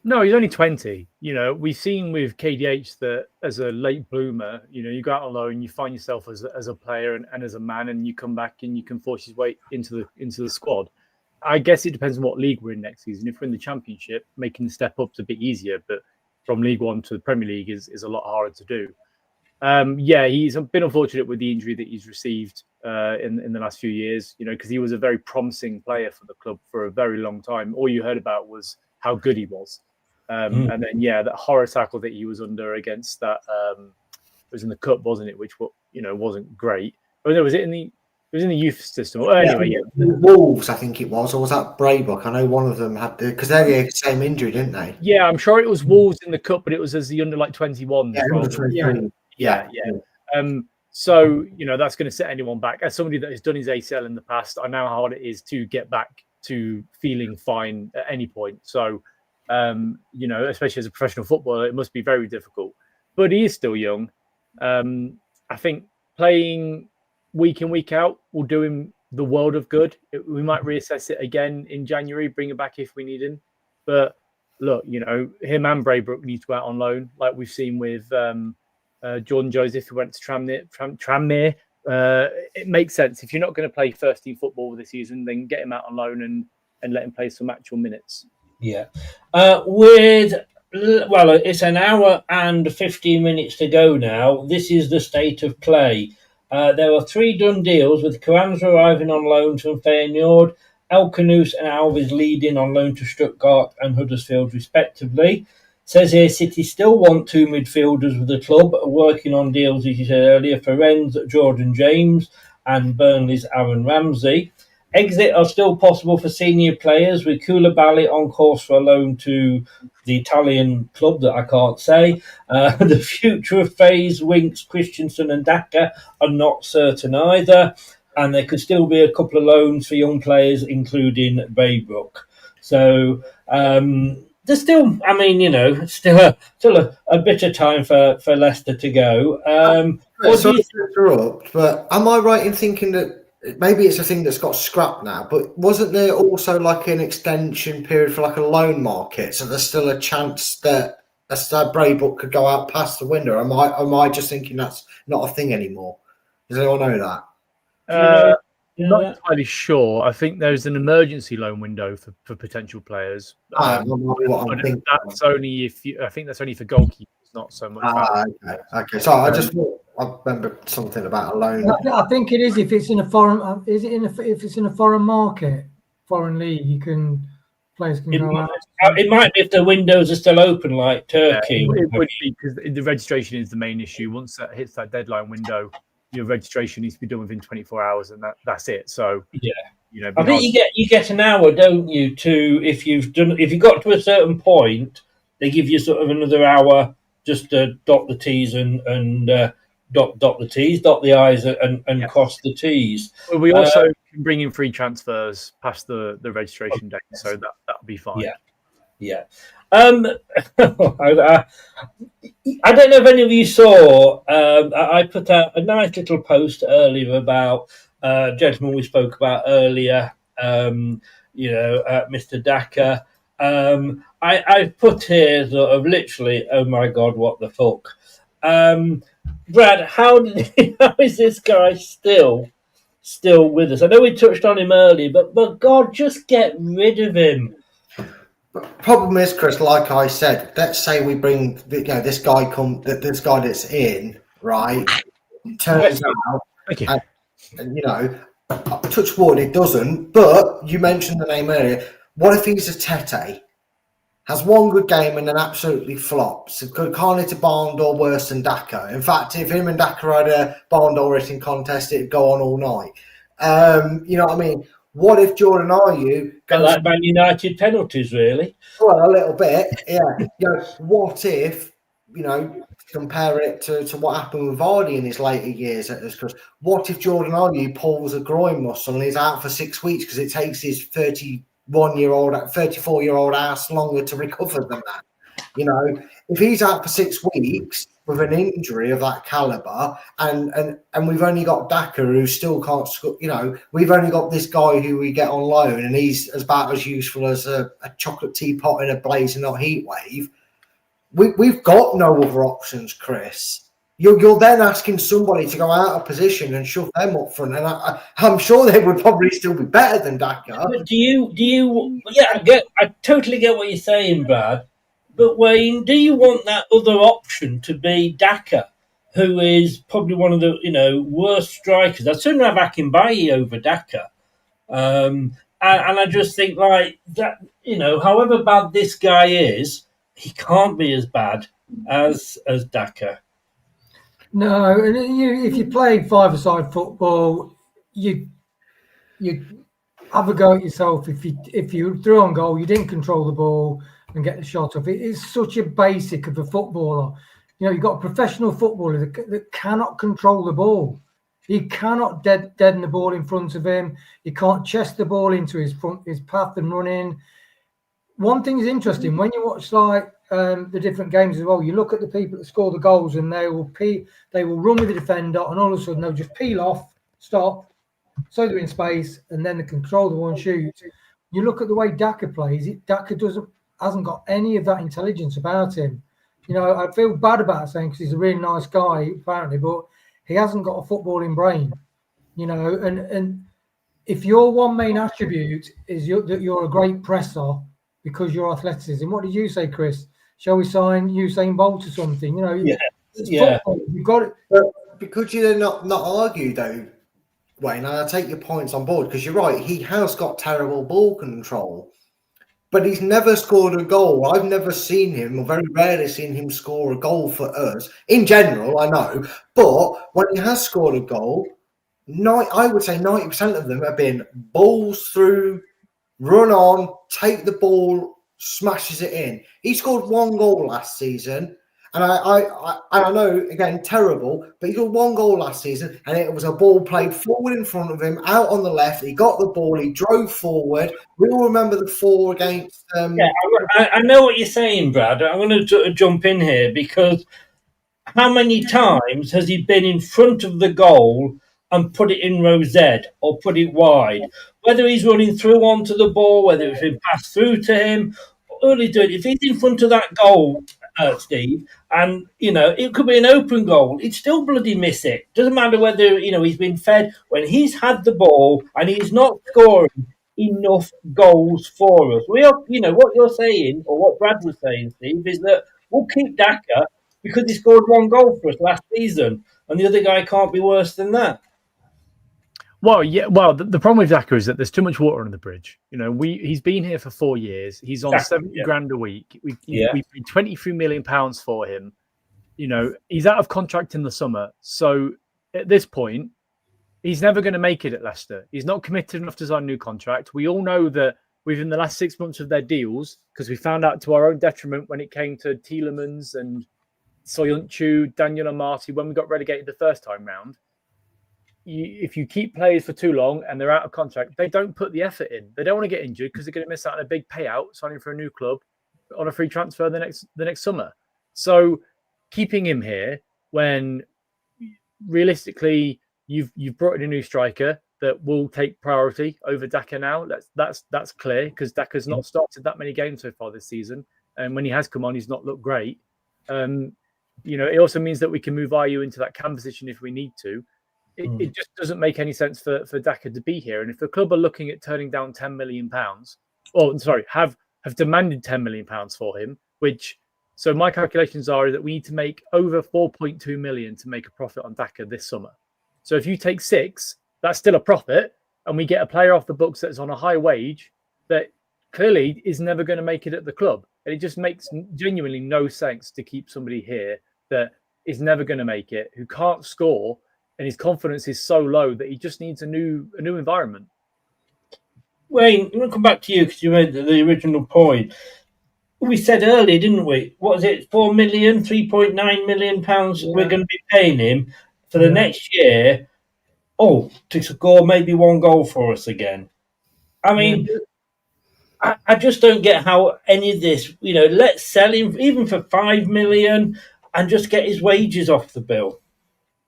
No, he's only 20. We've seen with KDH that as a late bloomer, you go out on loan, you find yourself as a player and as a man, and you come back and you can force his way into the squad. I guess it depends on what league we're in next season. If we're in the Championship, making the step up's a bit easier, but from League One to the Premier League is a lot harder to do. He's been unfortunate with the injury that he's received in the last few years, because he was a very promising player for the club for a very long time. All you heard about was how good he was. And then, that horror tackle that he was under against that, it was in the cup, wasn't it? Which, wasn't great. Oh, no, was it in the youth system? Well, anyway, Wolves, I think it was, or was that Braybrook? I know one of them had because they had the same injury, didn't they? Yeah, I'm sure it was Wolves in the cup, but it was as the under 21. Yeah, under 23. Yeah. So, that's going to set anyone back. As somebody that has done his ACL in the past, I know how hard it is to get back to feeling fine at any point. So, especially as a professional footballer, it must be very difficult. But he is still young. I think playing week in, week out will do him the world of good. We might reassess it again in January, bring him back if we need him. But look, him and Braybrook need to go out on loan, like we've seen with Jordan Joseph, who went to Tranmere. It makes sense. If you're not going to play first team football this season, then get him out on loan and let him play some actual minutes. Yeah. It's an hour and 15 minutes to go now. This is the state of play. There are 3 done deals, with Carranza arriving on loan from Feyenoord, El Canoes and Alves leading on loan to Stuttgart and Huddersfield, respectively. Says here City still want 2 midfielders with the club, working on deals, as you said earlier, for Rennes, Jordan James, and Burnley's Aaron Ramsey. Exit are still possible for senior players, with Koulibaly on course for a loan to the Italian club that I can't say. The future of Faze, Winks, Christensen and Daka are not certain either. And there could still be a couple of loans for young players, including Braybrook. So there's still, still a bit of time for Leicester to go. Sorry to interrupt, but am I right in thinking that maybe it's a thing that's got scrapped now, but wasn't there also like an extension period for like a loan market? So there's still a chance that Braybrook could go out past the window. Am I just thinking that's not a thing anymore? Does anyone know that? Not entirely sure. I think there's an emergency loan window for potential players. That's only I think that's only for goalkeepers, not so much. Okay. So I remember something about a loan. I think it is if it's in a foreign. If it's in a foreign market, foreign league, you can players can go out. It might be if the windows are still open, like Turkey. It would be, because the registration is the main issue. Once that hits that deadline window, your registration needs to be done within 24 hours, and that's it. So I think you get an hour, don't you? To if you got to a certain point, they give you sort of another hour just to dot the T's and dot the T's, dot the I's, and cross the T's. Well, we also can bring in free transfers past the registration date, so that'll be fine. Yeah. I don't know if any of you saw. I put out a nice little post earlier about a gentleman we spoke about earlier. Mr. Daka. I put here sort of literally, oh my God, what the fuck. Brad, how is this guy still with us? I know we touched on him earlier, but God, just get rid of him. Problem is, Chris, like I said, let's say we bring this guy that's in, right? Turns out, and touch wood, it doesn't. But you mentioned the name earlier. What if he's a Tete? Has one good game and then absolutely flops. Can't hit a barn door worse than Daka. In fact, if him and Daka had a barn door hitting contest, it'd go on all night. You know what I mean? What if Jordan Ayew goes like Man United penalties, really? Well, a little bit, yeah. What if, compare it to what happened with Vardy in his later years? What if Jordan Ayew pulls a groin muscle and he's out for 6 weeks because it takes his 34-year-old ass longer to recover than that? If he's out for 6 weeks with an injury of that caliber, and we've only got Daka who still can't score, we've only got this guy who we get on loan and he's about as useful as a chocolate teapot in a blazing hot heat wave. We've got no other options, Chris. You're then asking somebody to go out of position and shove them up front, and I'm sure they would probably still be better than Daka. But do you? Yeah, I totally get what you're saying, Brad. But Wayne, do you want that other option to be Daka, who is probably one of the worst strikers? I'd sooner have Akinbaye over Daka, and I just think like that. However bad this guy is, he can't be as bad as Daka. No, and if you play five-a-side football, you have a go at yourself. If you threw on goal, you didn't control the ball and get the shot off. It is such a basic of a footballer. You've got a professional footballer that cannot control the ball. He cannot deaden the ball in front of him. He can't chest the ball into his path and run in. One thing is interesting when you watch the different games as well. You look at the people that score the goals, and they will run with the defender, and all of a sudden they'll just peel off, stop, so they're in space, and then they control the one shoot. You look at the way Daka plays. Daka hasn't got any of that intelligence about him. I feel bad about saying because he's a really nice guy apparently, but he hasn't got a footballing brain. And if your one main attribute is that you're a great presser because you're athleticism, what did you say, Chris? Shall we sign Usain Bolt or something? Football, you've got it. But could you then not argue though, Wayne? And I take your points on board because you're right. He has got terrible ball control, but he's never scored a goal. I've never seen him, or very rarely seen him score a goal for us. In general, I know, but when he has scored a goal, I would say 90% of them have been balls through, run on, take the ball, smashes it in. He scored one goal last season, and I know, again, terrible, but he got one goal last season, and it was a ball played forward in front of him, out on the left. He got the ball, he drove forward. We all remember the 4 against... I know what you're saying, Brad. I'm going to jump in here because how many times has he been in front of the goal and put it in row Z or put it wide? Whether he's running through onto the ball, whether it's been passed through to him, if he's in front of that goal, Steve, and it could be an open goal, he'd still bloody miss it. Doesn't matter whether he's been fed. When he's had the ball and he's not scoring enough goals for us, what you're saying, or what Brad was saying, Steve, is that we'll keep Daka because he scored one goal for us last season, and the other guy can't be worse than that. Well, yeah. Well, the problem with Daka is that there's too much water under the bridge. He's been here for 4 years. He's on Exactly, 70 grand a week. We Yeah. paid £23 million for him. He's out of contract in the summer. So at this point, he's never going to make it at Leicester. He's not committed enough to sign a new contract. We all know that within the last 6 months of their deals, because we found out to our own detriment when it came to Tielemans and Soyuncu, Daniel Amati, when we got relegated the first time round, if you keep players for too long and they're out of contract, they don't put the effort in. They don't want to get injured because they're going to miss out on a big payout signing for a new club on a free transfer the next summer. So keeping him here when realistically you've brought in a new striker that will take priority over Daka now. That's clear because Daka's not started that many games so far this season, and when he has come on, he's not looked great. It also means that we can move Ayew into that cam position if we need to. It just doesn't make any sense for Daka to be here. And if the club are looking at turning down £10 million, have demanded £10 million for him, so my calculations are that we need to make over 4.2 million to make a profit on Daka this summer. So if you take 6, that's still a profit, and we get a player off the books that's on a high wage that clearly is never going to make it at the club. And it just makes genuinely no sense to keep somebody here that is never going to make it, who can't score, and his confidence is so low that he just needs a new environment. Wayne, I'm going to come back to you because you made the original point. We said earlier, didn't we? What was it? 4 million, 3.9 million pounds we're going to be paying him for the next year. To score maybe 1 goal for us again. I mean, I just don't get how any of this, let's sell him even for 5 million and just get his wages off the bill.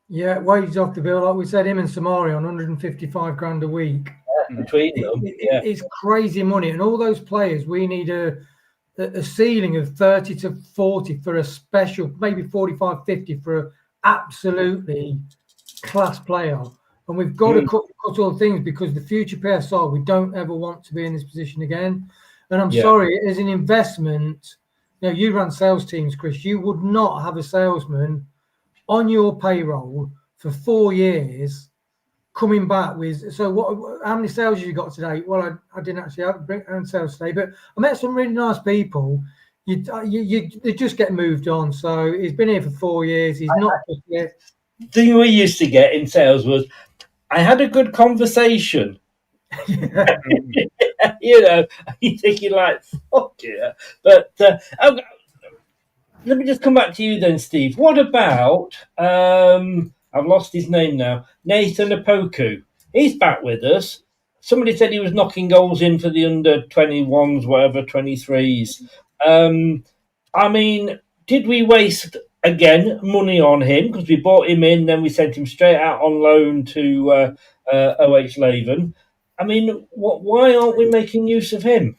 Yeah, wages off the bill. Like we said, him and Samari on 155 grand a week. Between them. It's crazy money. And all those players, we need a ceiling of 30 to 40 for a special, maybe 45, 50 for an absolutely class player. And we've got to cut all things because the future PSR, we don't ever want to be in this position again. And I'm sorry, as an investment, you run sales teams, Chris, you would not have a salesman on your payroll for 4 years coming back with, how many sales have you got today? Well, I didn't actually have sales today, but I met some really nice people. They just get moved on. So he's been here for 4 years. He's not just yet. The thing we used to get in sales was, I had a good conversation. You're thinking like, fuck yeah. But let me just come back to you then, Steve. What about, I've lost his name now, Nathan Opoku? He's back with us. Somebody said he was knocking goals in for the under 21s, whatever, 23s. I mean, did we waste, again, money on him? Because we bought him in, then we sent him straight out on loan to OH Leuven. I mean, why aren't we making use of him?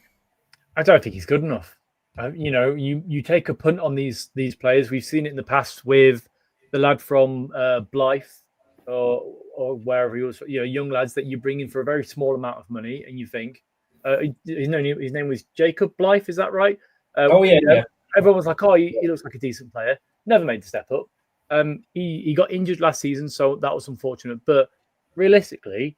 I don't think he's good enough. You take a punt on these players. We've seen it in the past with the lad from Blythe or wherever he was. Young lads that you bring in for a very small amount of money, and you think his name was Jacob Blythe. Is that right? Everyone was like, "Oh, he looks like a decent player." Never made the step up. He got injured last season, so that was unfortunate. But realistically,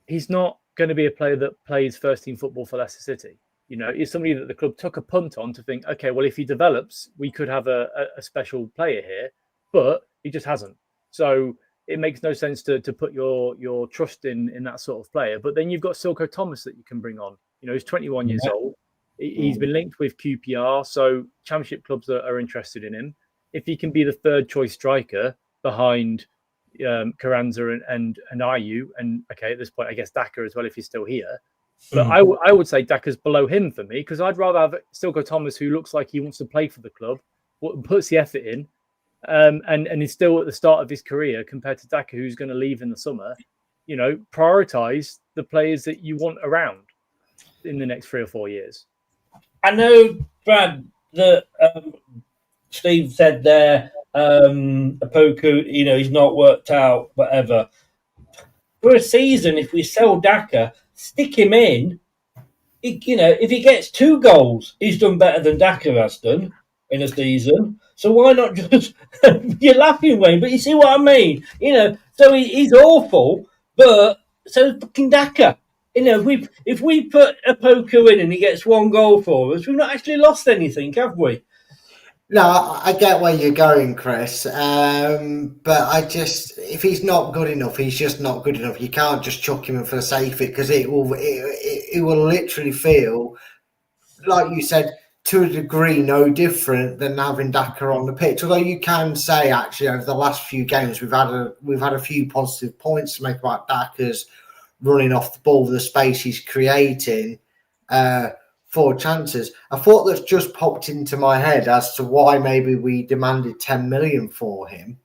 he's not going to be a player that plays first team football for Leicester City. He's somebody that the club took a punt on to think, okay, well, if he develops, we could have a special player here, but he just hasn't. So it makes no sense to put your trust in that sort of player. But then you've got Silko Thomas that you can bring on. He's 21 years old. He's been linked with QPR, so championship clubs are interested in him. If he can be the third choice striker behind Carranza and Ayew, and okay, at this point, I guess Daka as well if he's still here. But I would say Daka's below him for me because I'd rather have Silko Thomas, who looks like he wants to play for the club, puts the effort in, and is still at the start of his career compared to Daka, who's going to leave in the summer. Prioritise the players that you want around in the next 3 or 4 years. I know, Brad, that Steve said there, Opoku, he's not worked out, whatever. For a season, if we sell Daka, stick him in. If he gets 2 goals, he's done better than Daka has done in a season. So why not just? You're laughing, Wayne, but you see what I mean. So he's awful, but so fucking Daka. You know, if we put a poker in and he gets 1 goal for us, we've not actually lost anything, have we? No, I get where you're going, Chris. But if he's not good enough, he's just not good enough. You can't just chuck him in for the sake of it, because it will literally feel, like you said, to a degree, no different than having Daka on the pitch. Although you can say, actually, over the last few games, we've had a few positive points to make about Daka's running off the ball, the space he's creating. For chances. A thought that's just popped into my head as to why maybe we demanded 10 million for him.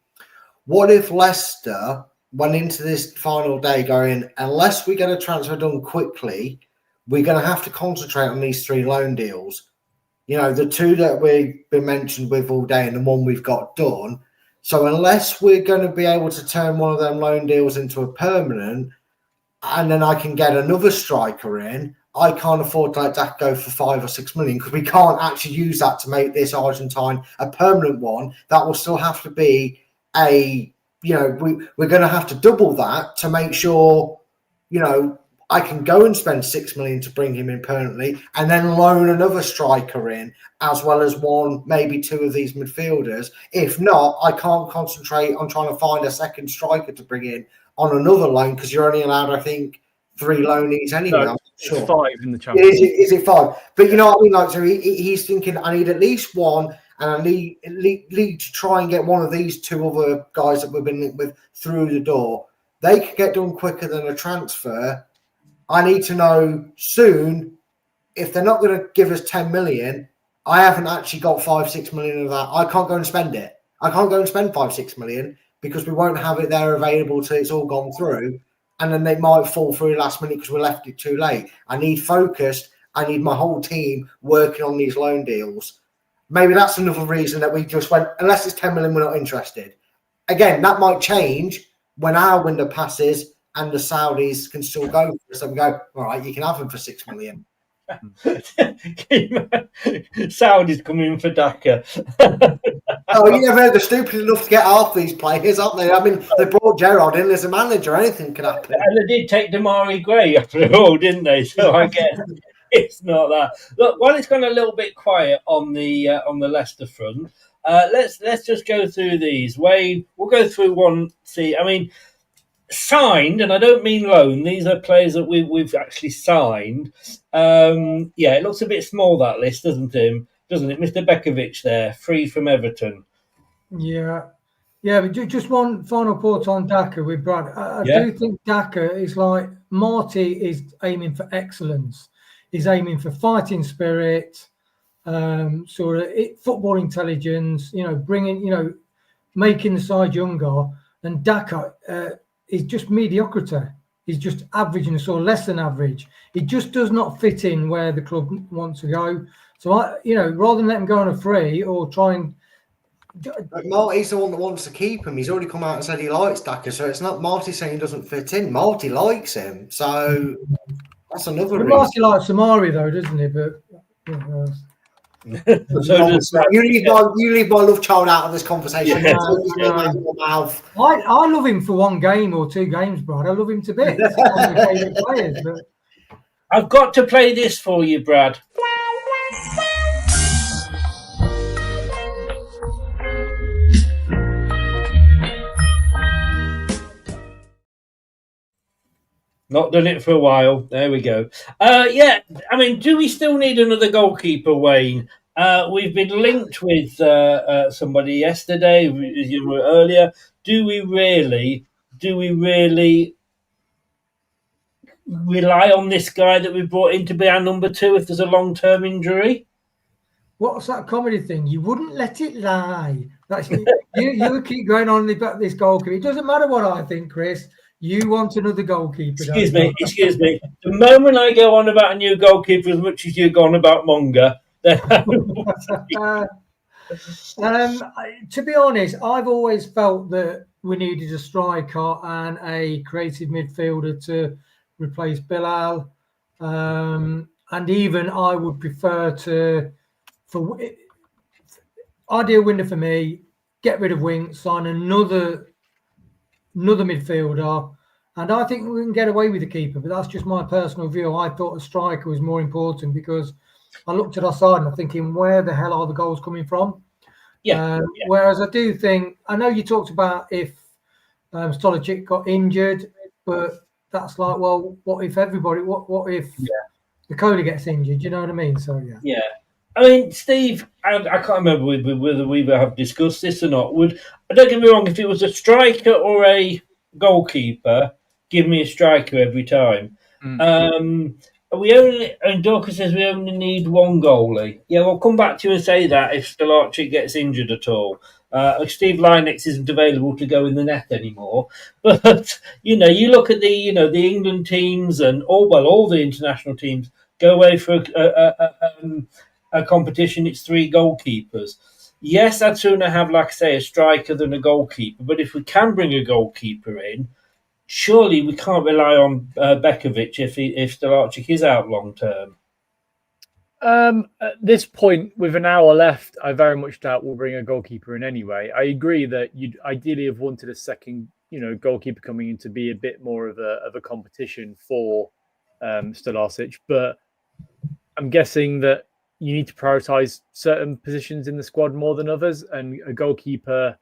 What if Leicester went into this final day going, unless we get a transfer done quickly, we're going to have to concentrate on these 3 loan deals. You know, the 2 that we've been mentioned with all day and the one we've got done. So unless we're going to be able to turn one of them loan deals into a permanent, and then I can get another striker in, I can't afford to let that go for 5 or 6 million, because we can't actually use that to make this Argentine a permanent one. That will still have to be we're going to have to double that to make sure, I can go and spend 6 million to bring him in permanently, and then loan another striker in, as well as 1, maybe 2 of these midfielders. If not, I can't concentrate on trying to find a second striker to bring in on another loan, because you're only allowed, I think, 3 loanees anyway. No, sure. 5 in the Champions League. Is it 5? But you know what I mean? Like, so he's thinking, I need at least 1, and I need to try and get one of these 2 other guys that we've been linked with through the door. They could get done quicker than a transfer. I need to know soon, if they're not going to give us 10 million, I haven't actually got 5-6 million of that. I can't go and spend it. I can't go and spend 5-6 million, because we won't have it there available till it's all gone through. And then they might fall through last minute because we left it too late. I need focused. I need my whole team working on these loan deals. Maybe that's another reason that we just went, unless it's 10 million, we're not interested. Again, that might change when our window passes and the Saudis can still go for us. And we go, all right, you can have them for 6 million. Saudi's coming in for Daka. Oh, you never heard they're stupid enough to get half these players, aren't they? I mean, they brought Gerrard in as a manager. Anything could happen. And they did take Damari Gray after all, didn't they? So I guess it's not that. Look, while it's gone a little bit quiet on the Leicester front, let's just go through these. Wayne, we'll go through one. I mean, signed, and I don't mean loan. These are players that we've actually signed. It looks a bit small, that list, doesn't it? Mr. Bekovic there, free from Everton. Yeah, but just one final thought on Daka with Brad. I do think Daka is like Marty is aiming for excellence. He's aiming for fighting spirit, sort of football intelligence. Making the side younger. And Daka is just mediocrity. He's just average and sort of less than average. He just does not fit in where the club wants to go. So rather than let him go on a free or try and. But Marty's the one that wants to keep him. He's already come out and said he likes Daka, so it's not Marty saying he doesn't fit in. Marty likes him, so that's another reason. Marty likes Samari though, doesn't he? But you leave my love child out of this conversation. I love him for 1 game or 2 games, Brad. I love him to bits. He's one of my favourite players. But I've got to play this for you, Brad. Not done it for a while. There we go. I mean, do we still need another goalkeeper, Wayne? We've been linked with somebody yesterday, as you were earlier. Do we really rely on this guy that we brought in to be our number 2 if there's a long-term injury? what's that comedy thing? You wouldn't let it lie. That's you keep going on about this goalkeeper. It doesn't matter what I think, Chris. You want another goalkeeper. Excuse me. The moment I go on about a new goalkeeper as much as you go on about Monga, then to be honest, I've always felt that we needed a striker and a creative midfielder to replace Bilal. And even I would prefer for ideal window for me, get rid of Wink, sign another midfielder, And I think we can get away with the keeper, but that's just my personal view. I thought a striker was more important because I looked at our side and I'm thinking, where the hell are the goals coming from? Yeah. Whereas I do think, I know you talked about if Stolicic got injured, but that's like, well, what if everybody, what if the Kohli gets injured? You know what I mean? So, yeah. Yeah. I mean, Steve, I can't remember whether we have discussed this or not. Don't get me wrong, if it was a striker or a goalkeeper, give me a striker every time. And Daka says we only need one goalie. Yeah, we'll come back to you and say that if Stolicic gets injured at all. Steve Lynex isn't available to go in the net anymore. But, you look at the England teams and all the international teams go away for a competition, it's 3 goalkeepers. Yes, I'd sooner have, like I say, a striker than a goalkeeper. But if we can bring a goalkeeper in, surely we can't rely on Bekovic if Stolicic is out long term. At this point, with an hour left, I very much doubt we'll bring a goalkeeper in anyway. I agree that you'd ideally have wanted a second, goalkeeper coming in to be a bit more of a competition for Stolicic, but I'm guessing that you need to prioritize certain positions in the squad more than others, and a goalkeeper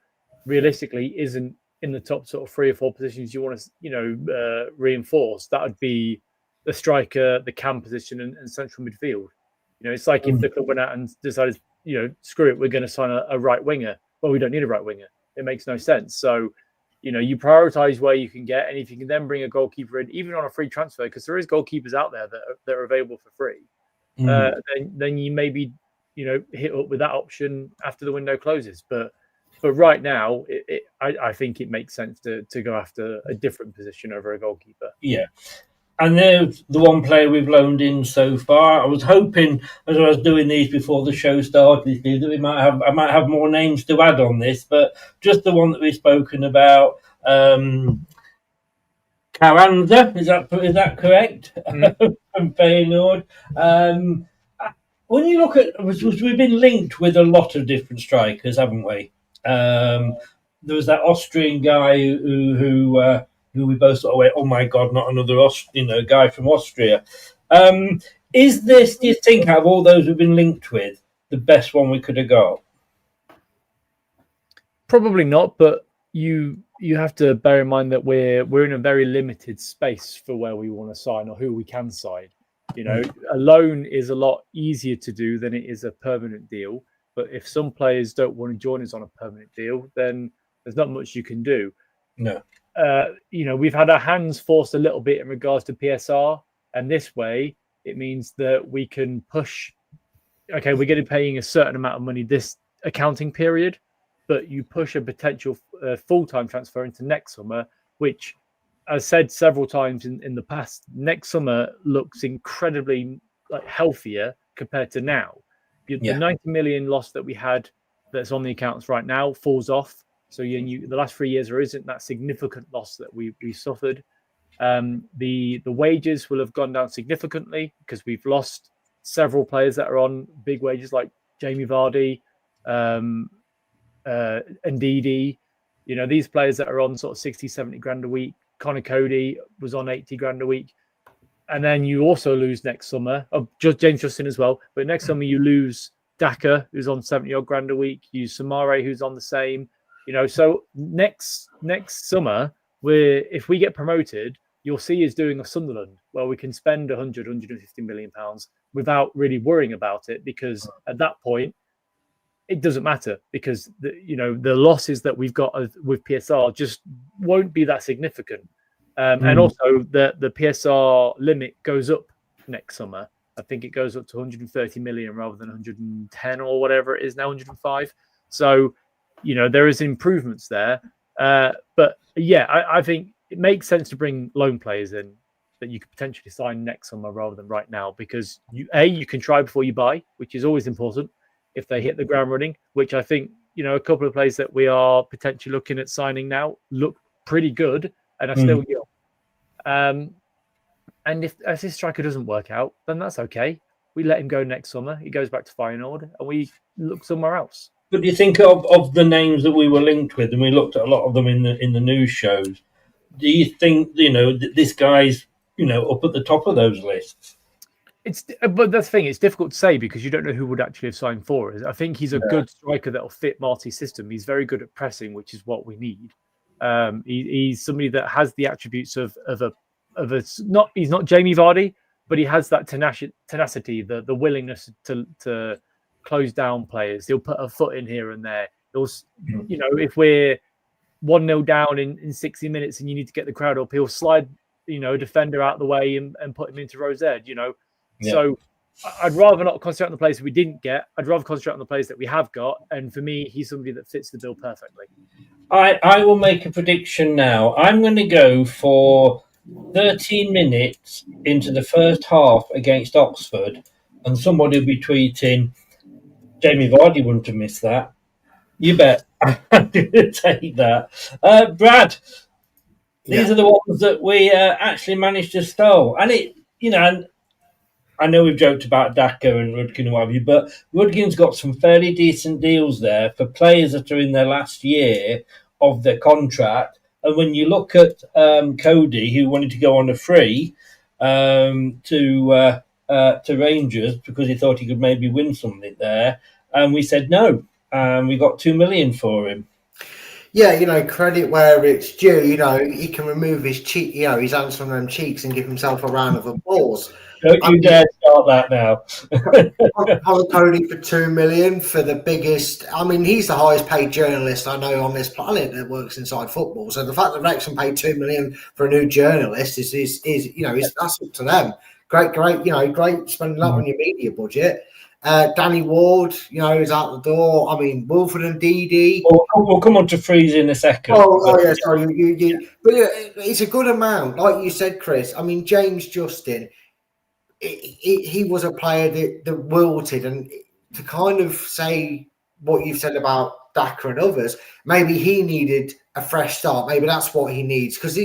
realistically isn't in the top sort of 3 or 4 positions you want to, reinforce. That would be the striker, the cam position, and central midfield. It's like if the club went out and decided, screw it, we're going to sign a right winger. Well, we don't need a right winger. It makes no sense. So, you prioritize where you can get, and if you can then bring a goalkeeper in, even on a free transfer, because there is goalkeepers out there that are available for free. Then you maybe hit up with that option after the window closes. But right now, I think it makes sense to go after a different position over a goalkeeper. Yeah. And there's the one player we've loaned in so far. I was hoping, as I was doing these before the show started, that I might have more names to add on this, but just the one that we've spoken about. Carranza, is that correct? From Feyenoord. When you look at, we've been linked with a lot of different strikers, haven't we? There was that Austrian guy who we both sort of went, oh my God, not another guy from Austria. Is this, do you think, out of all those we've been linked with, the best one we could have got? Probably not, but you have to bear in mind that we're in a very limited space for where we want to sign or who we can sign. A loan is a lot easier to do than it is a permanent deal. But if some players don't want to join us on a permanent deal, then there's not much you can do. No. We've had our hands forced a little bit in regards to PSR, and this way it means that we can push. Okay, we're going to be paying a certain amount of money this accounting period, but you push a potential full-time transfer into next summer, which, as said several times in the past, next summer looks incredibly healthier compared to now. The 90 million loss that we had that's on the accounts right now falls off. So the last 3 years there isn't that significant loss that we suffered. The wages will have gone down significantly because we've lost several players that are on big wages like Jamie Vardy, Ndidi. These players that are on sort of 60, 70 grand a week. Connor Cody was on 80 grand a week. And then you also lose next summer, James Justin as well. But next summer you lose Daka, who's on 70 odd grand a week. You use Samare, who's on the same. So next summer, if we get promoted, you'll see us doing a Sunderland where we can spend 150 million pounds without really worrying about it, because at that point it doesn't matter, because the losses that we've got with PSR just won't be that significant. And also the PSR limit goes up next summer. I think it goes up to 130 million rather than 110 or whatever it is now, 105. So, there is improvements there. But yeah, I think it makes sense to bring loan players in that you could potentially sign next summer rather than right now, because you can try before you buy, which is always important if they hit the ground running, which I think, a couple of players that we are potentially looking at signing now look pretty good and are still young. And if this striker doesn't work out, then that's okay. We let him go next summer. He goes back to Feyenoord and we look somewhere else. But do you think of the names that we were linked with, and we looked at a lot of them in the news shows, do you think that this guy's up at the top of those lists? But that's the thing. It's difficult to say because you don't know who would actually have signed for it. I think he's a good striker that'll fit Marty's system. He's very good at pressing, which is what we need. He's somebody that has the attributes of a not. He's not Jamie Vardy, but he has that tenacity, the willingness to close down players. He'll put a foot in here and there. He'll, if we're 1-0 down in 60 minutes and you need to get the crowd up, he'll slide, a defender out the way and put him into Rose Ed. So I'd rather not concentrate on the players that we didn't get. I'd rather concentrate on the players that we have got. And for me, he's somebody that fits the bill perfectly. I will make a prediction now. I'm going to go for 13 minutes into the first half against Oxford, and somebody will be tweeting, Jamie Vardy wouldn't have missed that. You bet. I'm going to take that. Brad, these are the ones that we actually managed to stall. And I know we've joked about Daka and Rudkin and what have you, but Rudkin's got some fairly decent deals there for players that are in their last year of their contract. And when you look at Cody, who wanted to go on a free to Rangers because he thought he could maybe win something there, and we said no, and we got $2 million for him. Yeah, credit where it's due. He can remove his cheek, his hands from them cheeks and give himself a round of applause. Don't you dare start that now. Cody for $2 million for the biggest. I mean, he's the highest paid journalist I know on this planet that works inside football. So the fact that Wrexham paid $2 million for a new journalist is that's up to them. Great, great spending that on your media budget. Danny Ward, is out the door. I mean, Wilfred and Didi. We'll come on to Freeze in a second. Yeah, sorry. But it's a good amount. Like you said, Chris, I mean, James Justin, he was a player that wilted. And to kind of say what you've said about Daka and others, maybe he needed a fresh start. Maybe that's what he needs. Because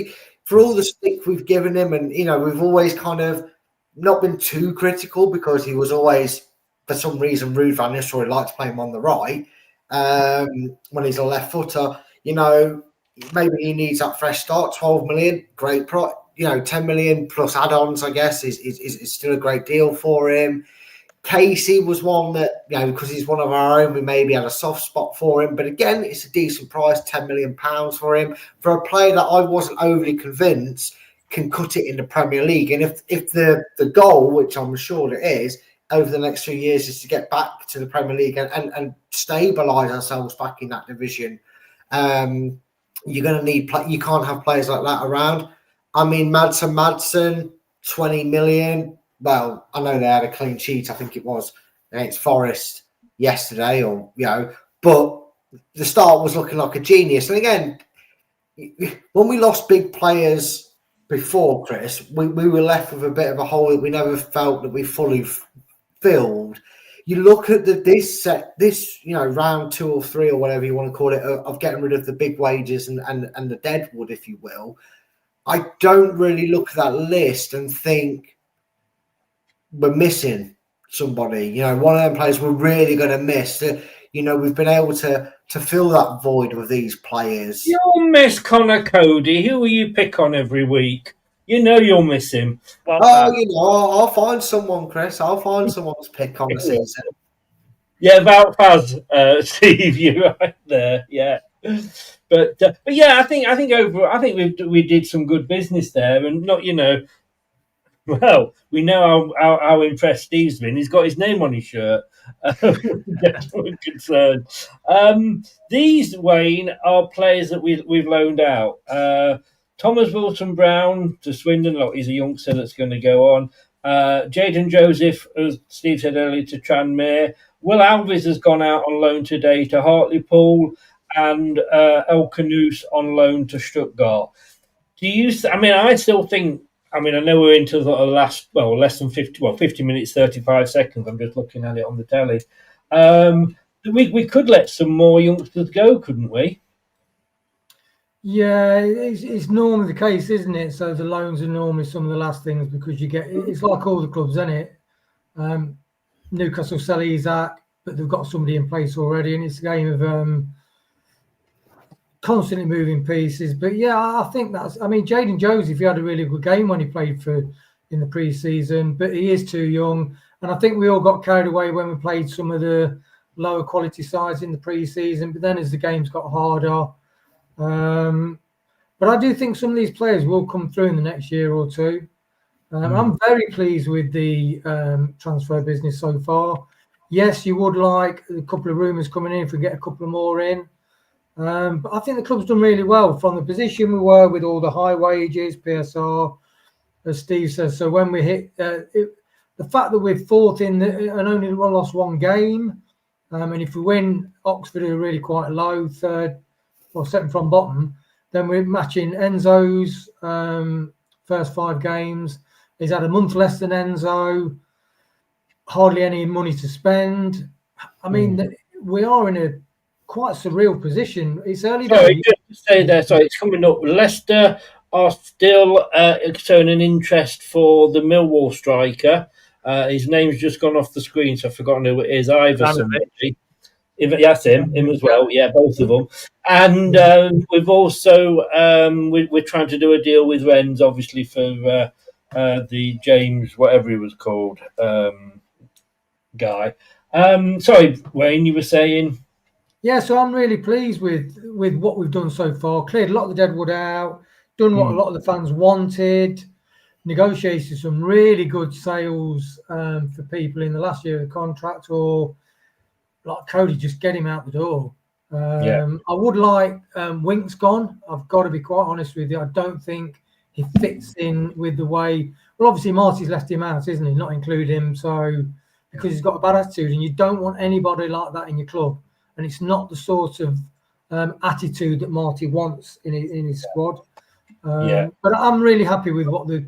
for all the stick we've given him, and, we've always kind of not been too critical because he was always, for some reason, Ruud van Nistelrooy liked to play him on the right when he's a left footer. Maybe he needs that fresh start. 12 million, great price. 10 million plus add-ons, I guess, is still a great deal for him. Casey was one that, because he's one of our own, we maybe had a soft spot for him. But again, it's a decent price, £10 million for him. For a player that I wasn't overly convinced can cut it in the Premier League. And if the goal, which I'm sure it is, over the next few years is to get back to the Premier League and stabilise ourselves back in that division, you're going to need you can't have players like that around. I mean, Madsen, 20 million. Well, I know they had a clean sheet, I think it was, against Forest yesterday, but the start was looking like a genius. And again, when we lost big players before, Chris, we were left with a bit of a hole that we never felt that we fully filled. You look at this round 2 or 3 or whatever you want to call it of getting rid of the big wages and the deadwood, if you will. I don't really look at that list and think we're missing somebody. One of them players we're really going to miss. We've been able to fill that void with these players. You'll miss Connor Cody. Who will you pick on every week? You'll miss him. I'll find someone, Chris. I'll find someone to pick on the season. Yeah, about Faz, Steve, you're right there. Yeah, but yeah, I think overall, I think we did some good business there, and not well, we know how impressed Steve's been. He's got his name on his shirt. Concerned. These, Wayne, are players that we've loaned out. Thomas Wilson-Brown to Swindon. Look, he's a youngster that's going to go on. Jayden Joseph, as Steve said earlier, to Tranmere. Will Alves has gone out on loan today to Hartlepool, and El Canouse on loan to Stuttgart. I still think. I know we're into the last, less than 50 minutes, 35 seconds. I'm just looking at it on the telly. We could let some more youngsters go, couldn't we? Yeah, it's normally the case, isn't it? So the loans are normally some of the last things because it's like all the clubs, isn't it? Newcastle sell Isaac, but they've got somebody in place already, and it's a game of constantly moving pieces. But yeah, I think that's. I mean, Jaden Joseph, he had a really good game when he played in the pre-season, but he is too young. And I think we all got carried away when we played some of the lower quality sides in the pre-season. But then as the games got harder, but I do think some of these players will come through in the next year or two. I'm very pleased with the transfer business so far. Yes, you would like a couple of rumours coming in if we get a couple of more in. But I think the club's done really well from the position we were with all the high wages, PSR, as Steve says. So when we hit the fact that we're fourth and only lost one game, and if we win, Oxford are really quite low, third or second from bottom, then we're matching Enzo's first 5 games. He's had a month less than Enzo, hardly any money to spend. I mean, we are in a quite surreal position. It's early days. Sorry, just to say there, it's coming up. Leicester are still showing an interest for the Millwall striker. His name's just gone off the screen, so I've forgotten who it is. Iverson. That's him as well. Yeah, both of them. And we've also we're trying to do a deal with Rennes, obviously for the James, whatever he was called, guy. Sorry, Wayne, you were saying. Yeah, so I'm really pleased with what we've done so far. Cleared a lot of the deadwood out, done what a lot of the fans wanted, negotiated some really good sales for people in the last year of the contract, or like Cody, just get him out the door. I would like Wink's gone. I've got to be quite honest with you. I don't think he fits in with the way. Well, obviously Marty's left him out, isn't he? Not include him, so because he's got a bad attitude, and you don't want anybody like that in your club. And it's not the sort of attitude that Marty wants in his squad. But I'm really happy with what the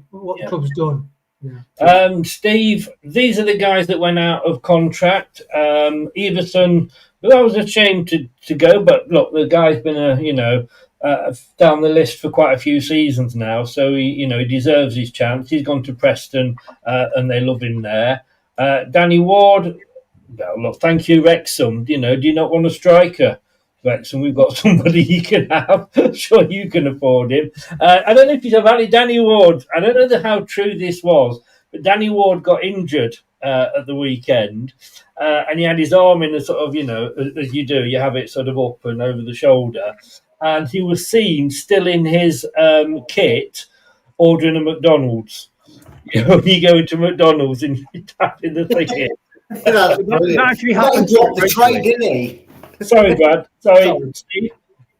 club's done. Yeah. Steve, these are the guys that went out of contract. Everson, well, I was ashamed to go, but look, the guy's been down the list for quite a few seasons now, so he deserves his chance. He's gone to Preston, and they love him there. Danny Ward. Well, look, thank you, Wrexham. Do you not want a striker? Wrexham, we've got somebody you can have. Sure, you can afford him. I don't know if you have any Danny Ward. I don't know how true this was, but Danny Ward got injured at the weekend, and he had his arm in a sort of, as you do, you have it sort of up and over the shoulder, and he was seen still in his kit ordering a McDonald's. You go into McDonald's and you tap in the ticket. That actually happens. Dropped the trade, didn't he? Sorry, Brad. Sorry, Steve.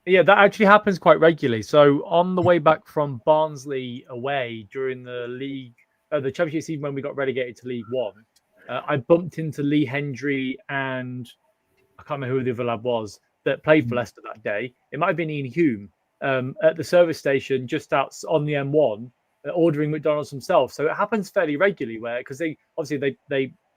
Yeah, that actually happens quite regularly. So on the way back from Barnsley away during the league, the Championship season when we got relegated to League One, I bumped into Lee Hendry and I can't remember who the other lad was that played for Leicester that day. It might have been Ian Hume at the service station just out on the M1, ordering McDonald's himself. So it happens fairly regularly where because they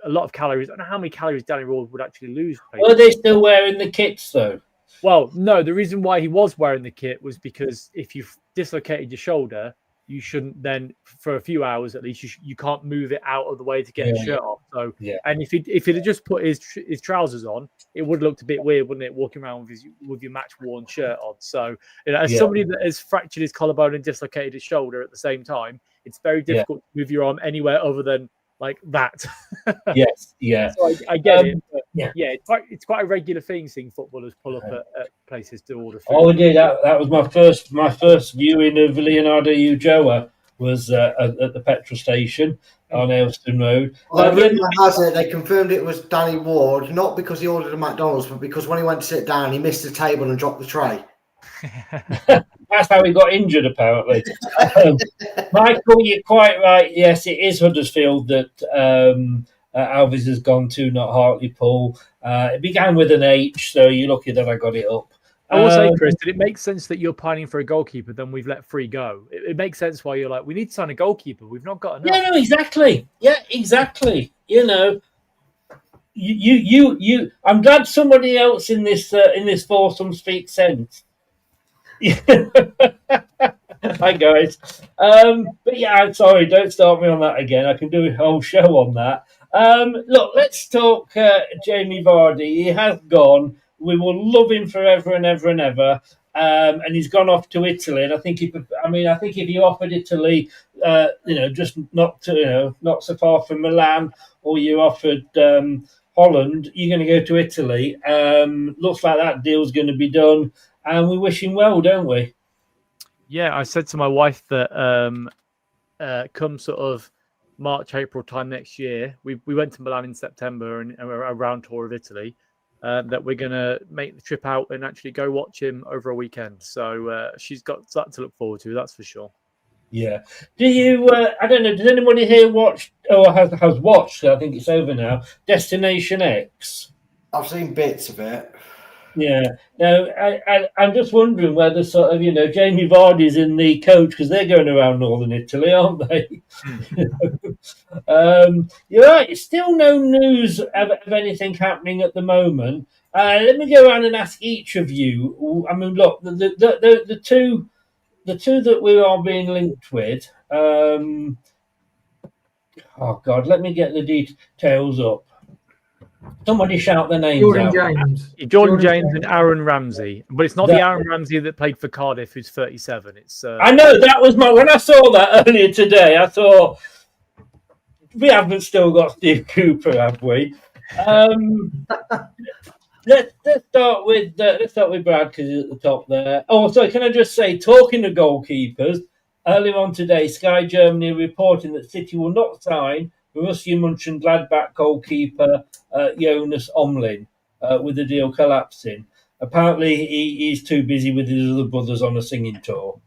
a lot of calories. I don't know how many calories Danny Ward would actually lose. Were they still wearing the kits though? Well, no. The reason why he was wearing the kit was because if you've dislocated your shoulder, you shouldn't then, for a few hours at least, you can't move it out of the way to get his shirt off. So, and if he'd have just put his trousers on, it would have looked a bit weird, wouldn't it? Walking around with your match worn shirt on. So, as somebody that has fractured his collarbone and dislocated his shoulder at the same time, it's very difficult to move your arm anywhere other than like that. So I get it. But it's quite a regular thing seeing footballers pull up at places to order food. Oh, yeah, that was my first viewing of Leonardo Ulloa was at the petrol station on Elston Road. Well, rumor has it they confirmed it was Danny Ward, not because he ordered a McDonald's, but because when he went to sit down, he missed the table and dropped the tray. That's how he got injured, apparently. Michael, you're quite right. Yes, it is Huddersfield that Alves has gone to, not Hartlepool. It began with an H, so you're lucky that I got it up. I will say, Chris, that it makes sense that you're pining for a goalkeeper, then we've let 3 go. It makes sense why you're like, we need to sign a goalkeeper. We've not got enough. Yeah, no, exactly. Yeah, exactly. I'm glad somebody else in this foursome speaks sense. Hi guys, but yeah, I'm sorry. Don't start me on that again. I can do a whole show on that. Look, let's talk Jamie Vardy. He has gone. We will love him forever and ever and ever. and he's gone off to Italy. And I think if you offered Italy, just not so far from Milan, or you offered Holland, you're going to go to Italy. Looks like that deal's going to be done, and we wish him well, don't we? Yeah, I said to my wife that come sort of March, April time next year, we went to Milan in September and a round tour of Italy, that we're going to make the trip out and actually go watch him over a weekend. So she's got that to look forward to, that's for sure. Yeah. Do you, I don't know, does anybody here watch, or has watched, I think it's over now, Destination X? I've seen bits of it. Yeah. Now, I'm just wondering whether sort of, Jamie Vardy's in the coach, because they're going around northern Italy, aren't they? You're right. Still no news of anything happening at the moment. Let me go around and ask each of you. I mean, look, the two that we are being linked with. Oh God, let me get the details up. Somebody shout their names Jordan out. James. James and Aaron Ramsey. But it's not the Aaron Ramsey that played for Cardiff, who's 37. It's I know, that was when I saw that earlier today, I thought, we haven't still got Steve Cooper, have we? Let's start with Brad, because he's at the top there. Oh, sorry, can I just say, talking to goalkeepers, earlier on today, Sky Germany reporting that City will not sign Borussia Mönchengladbach goalkeeper Jonas Omlin, with the deal collapsing. Apparently, he's too busy with his other brothers on a singing tour.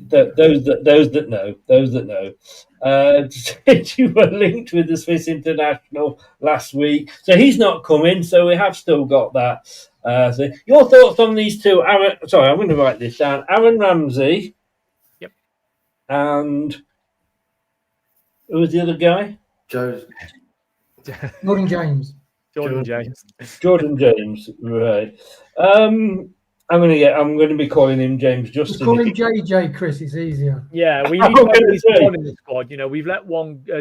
Those that know. You were linked with the Swiss international last week, so he's not coming. So we have still got that. So your thoughts on these two? Aaron, sorry, I'm going to write this down. Aaron Ramsey. Yep. And who was the other guy? Jordan James. Jordan James. Jordan James. Right. I'm going to be calling him James Justin. Just call him JJ, Chris. It's easier. Yeah, we need at least one in the squad. We've let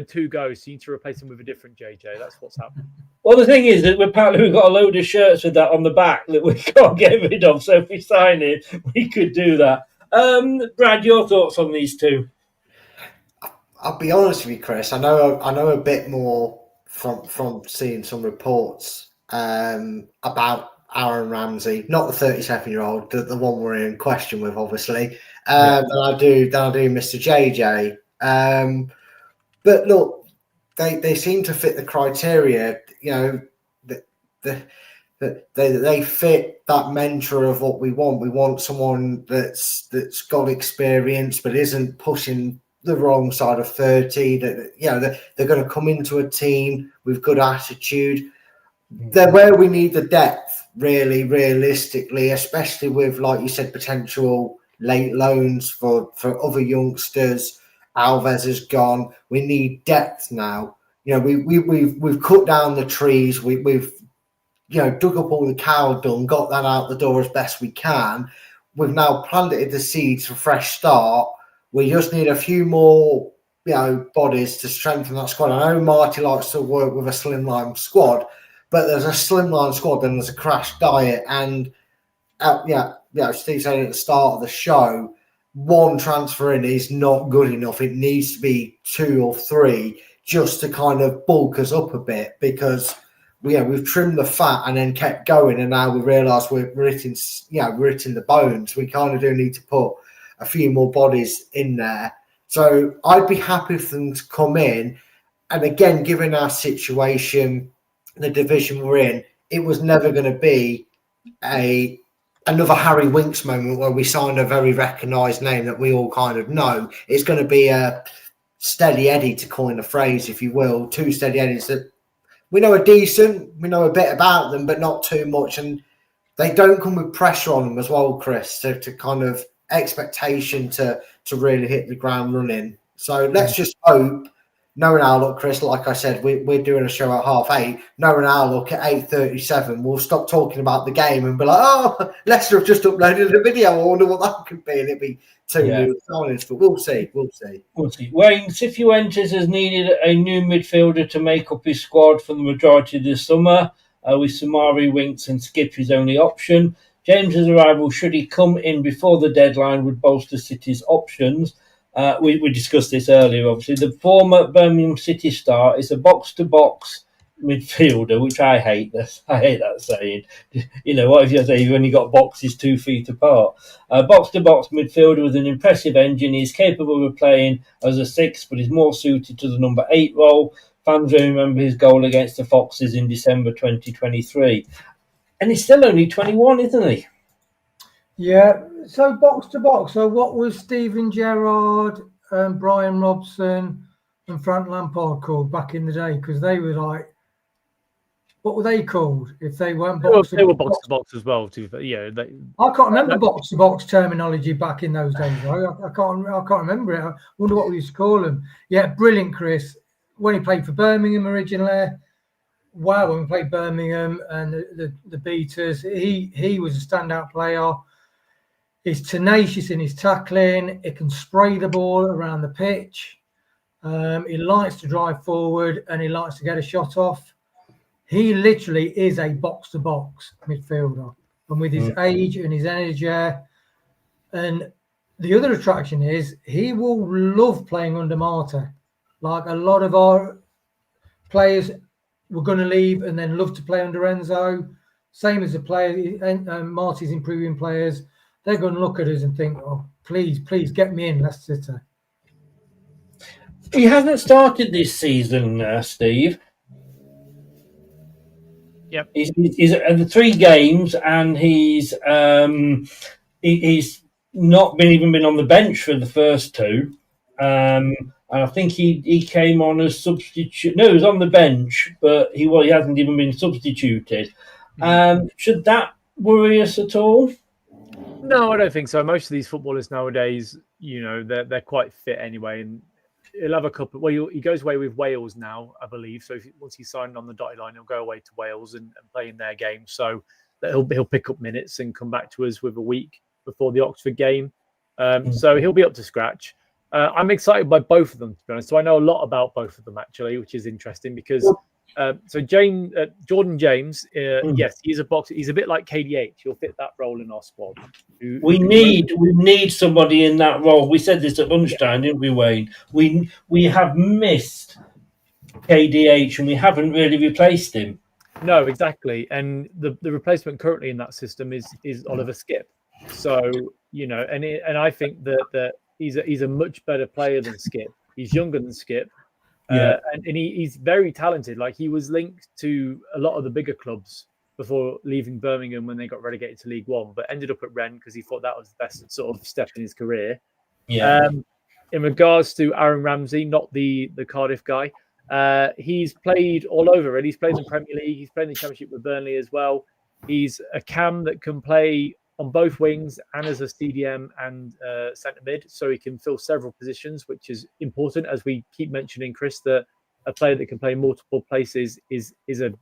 two go, so you need to replace him with a different JJ. That's what's happening. Well, the thing is that we've got a load of shirts with that on the back that we can't get rid of. So if we sign it, we could do that. Brad, your thoughts on these two? I'll be honest with you, Chris. I know a bit more from seeing some reports about Aaron Ramsey, not the 37-year-old, the one we're in question with, obviously. Than I do Mr. JJ. But look, they seem to fit the criteria. They fit that mentor of what we want. We want someone that's got experience but isn't pushing the wrong side of 30. That they're going to come into a team with good attitude. They're where we need the depth. Really, realistically, especially with, like you said, potential late loans for other youngsters. Alves is gone. We need depth now. We've cut down the trees. We've dug up all the cow dung, got that out the door as best we can. We've now planted the seeds for a fresh start. We just need a few more, bodies to strengthen that squad. I know Marty likes to work with a slimline squad. But there's a slimline squad, then there's a crash diet, and Steve said at the start of the show, one transfer in is not good enough. It needs to be 2 or 3 just to kind of bulk us up a bit, because we've trimmed the fat and then kept going, and now we realise we're hitting the bones. We kind of do need to put a few more bodies in there. So I'd be happy for them to come in, and again, given our situation, the division we're in, it was never going to be another Harry Winks moment where we signed a very recognised name that we all kind of know. It's going to be a steady Eddie, to coin a phrase, if you will. 2 steady Eddies that we know are decent, we know a bit about them, but not too much, and they don't come with pressure on them as well, Chris, to kind of expectation to really hit the ground running. So let's just hope. Knowing our luck, Chris, like I said, we're doing a show at 8:30. Knowing our luck at 8:37, we'll stop talking about the game and be like, oh, Leicester have just uploaded a video. I wonder what that could be. And it'll be 2 new signings, but we'll see. Wayne Cifuentes has needed a new midfielder to make up his squad for the majority of this summer, with Samari, Winks and Skip his only option. James's arrival, should he come in before the deadline, would bolster City's options. We discussed this earlier, obviously. The former Birmingham City star is a box-to-box midfielder, which I hate. I hate that saying. You know, what if you say you've only got boxes 2 feet apart? Box-to-box midfielder with an impressive engine. He's capable of playing as a 6, but is more suited to the number 8 role. Fans will remember his goal against the Foxes in December 2023. And he's still only 21, isn't he? Yeah. So box to box. So what was Steven Gerrard, Brian Robson, and Frank Lampard called back in the day? Because they were like, what were they called if they weren't box to box? They were box to box as well. I can't remember box to box terminology back in those days. I can't remember it. I wonder what we used to call them. Yeah, brilliant, Chris. When he played for Birmingham originally. Wow, when we played Birmingham and the Beaters, he was a standout player. He's tenacious in his tackling. He can spray the ball around the pitch. He likes to drive forward and he likes to get a shot off. He literally is a box-to-box midfielder. And with his age and his energy, and the other attraction is he will love playing under Marty. Like a lot of our players were going to leave and then love to play under Enzo. Same as the player, Marty's improving players. They're going to look at us and think, oh, please get me in Leicester City. He hasn't started this season, Steve. Yep. He's at the 3 games and he's not been on the bench for the first 2. And I think he came on as substitute. No, he was on the bench, but he hasn't even been substituted. Should that worry us at all? No, I don't think so. Most of these footballers nowadays, you know, they're quite fit anyway, and he'll have a couple. Well, he goes away with Wales now, I believe. So once he's signed on the dotted line, he'll go away to Wales and play in their game. So he'll pick up minutes and come back to us with a week before the Oxford game. So he'll be up to scratch. I'm excited by both of them, to be honest. So I know a lot about both of them, actually, which is interesting because Jordan James, yes, he's a boxer. He's a bit like KDH. He'll fit that role in our squad. We need somebody in that role. We said this at lunchtime, didn't we, Wayne? We have missed KDH and we haven't really replaced him. No, exactly. And the replacement currently in that system is Oliver Skipp. So, you know, and I think that he's a much better player than Skipp. He's younger than Skipp. And he's very talented. Like, he was linked to a lot of the bigger clubs before leaving Birmingham when they got relegated to League One, but ended up at Rennes because he thought that was the best sort of step in his career. In regards to Aaron Ramsey, not the Cardiff guy, he's played all over. Really. He's played in the Premier League. He's played in the Championship with Burnley as well. He's a cam that can play on both wings and as a CDM and centre mid, so he can fill several positions, which is important, as we keep mentioning, Chris, that a player that can play multiple places is a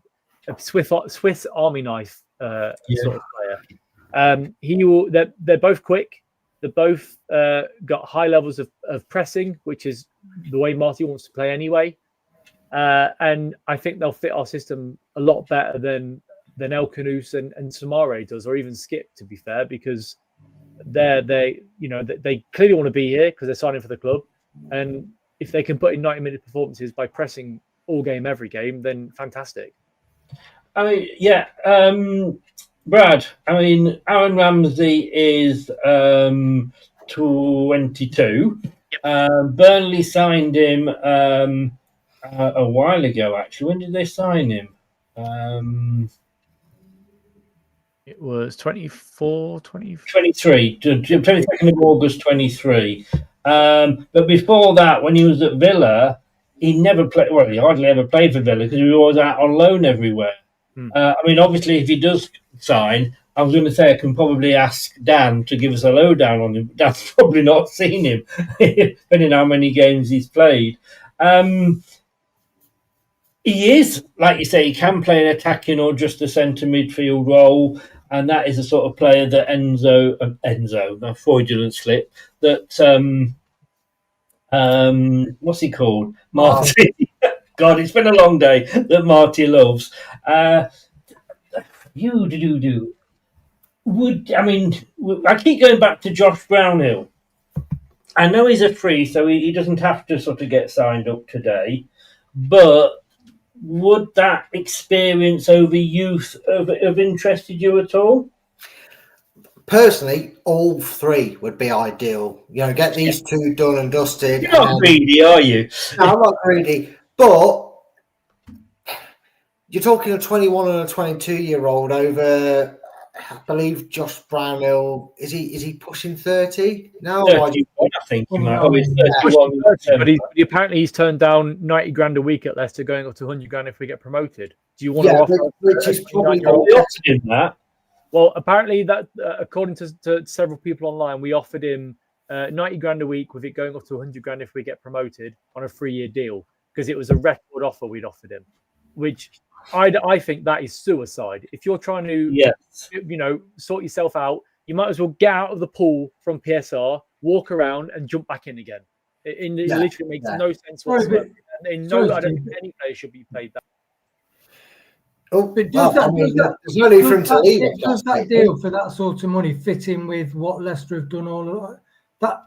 Swiss Army knife sort of player. They're both quick. They're both got high levels of pressing, which is the way Marty wants to play anyway. And I think they'll fit our system a lot better than El Kanous and Samare does, or even Skipp, to be fair, because they clearly want to be here because they're signing for the club, and if they can put in 90-minute performances by pressing all game, every game, then fantastic. I mean, Brad. I mean, Aaron Ramsey is 22. Burnley signed him a while ago. Actually, when did they sign him? It was 23, 22nd of August 23. But before that, when he was at Villa, he never played. Well, he hardly ever played for Villa because he was out on loan everywhere. I mean, obviously, if he does sign, I was going to say I can probably ask Dan to give us a lowdown on him. Dan's probably not seen him, depending on how many games he's played. He is, like you say, he can play an attacking or just a centre midfield role, and that is the sort of player that Enzo, a fraudulent slip, that, what's he called? Marty. God, it's been a long day, that Marty loves. I keep going back to Josh Brownhill. I know he's a free, so he doesn't have to sort of get signed up today. But would that experience over youth have interested you at all? Personally, all three would be ideal. Get these two done and dusted. You're not greedy, are you? No, I'm not greedy. But you're talking a 21 and a 22-year-old over, I believe, Josh Brownhill. Is he pushing 30 now? 31, I think. But apparently he's turned down 90 grand a week at Leicester, going up to 100 grand if we get promoted. Do you want to offer? Which is probably that. Well, apparently that, according to several people online, we offered him 90 grand a week with it going up to 100 grand if we get promoted on a 3-year deal, because it was a record offer we'd offered him, which I think that is suicide. If you're trying to, sort yourself out, you might as well get out of the pool from PSR, walk around, and jump back in again. It literally makes no sense whatsoever. I don't think any player should be paid that. There's no need for him to leave. Does that deal for that sort of money fit in with what Leicester have done? All that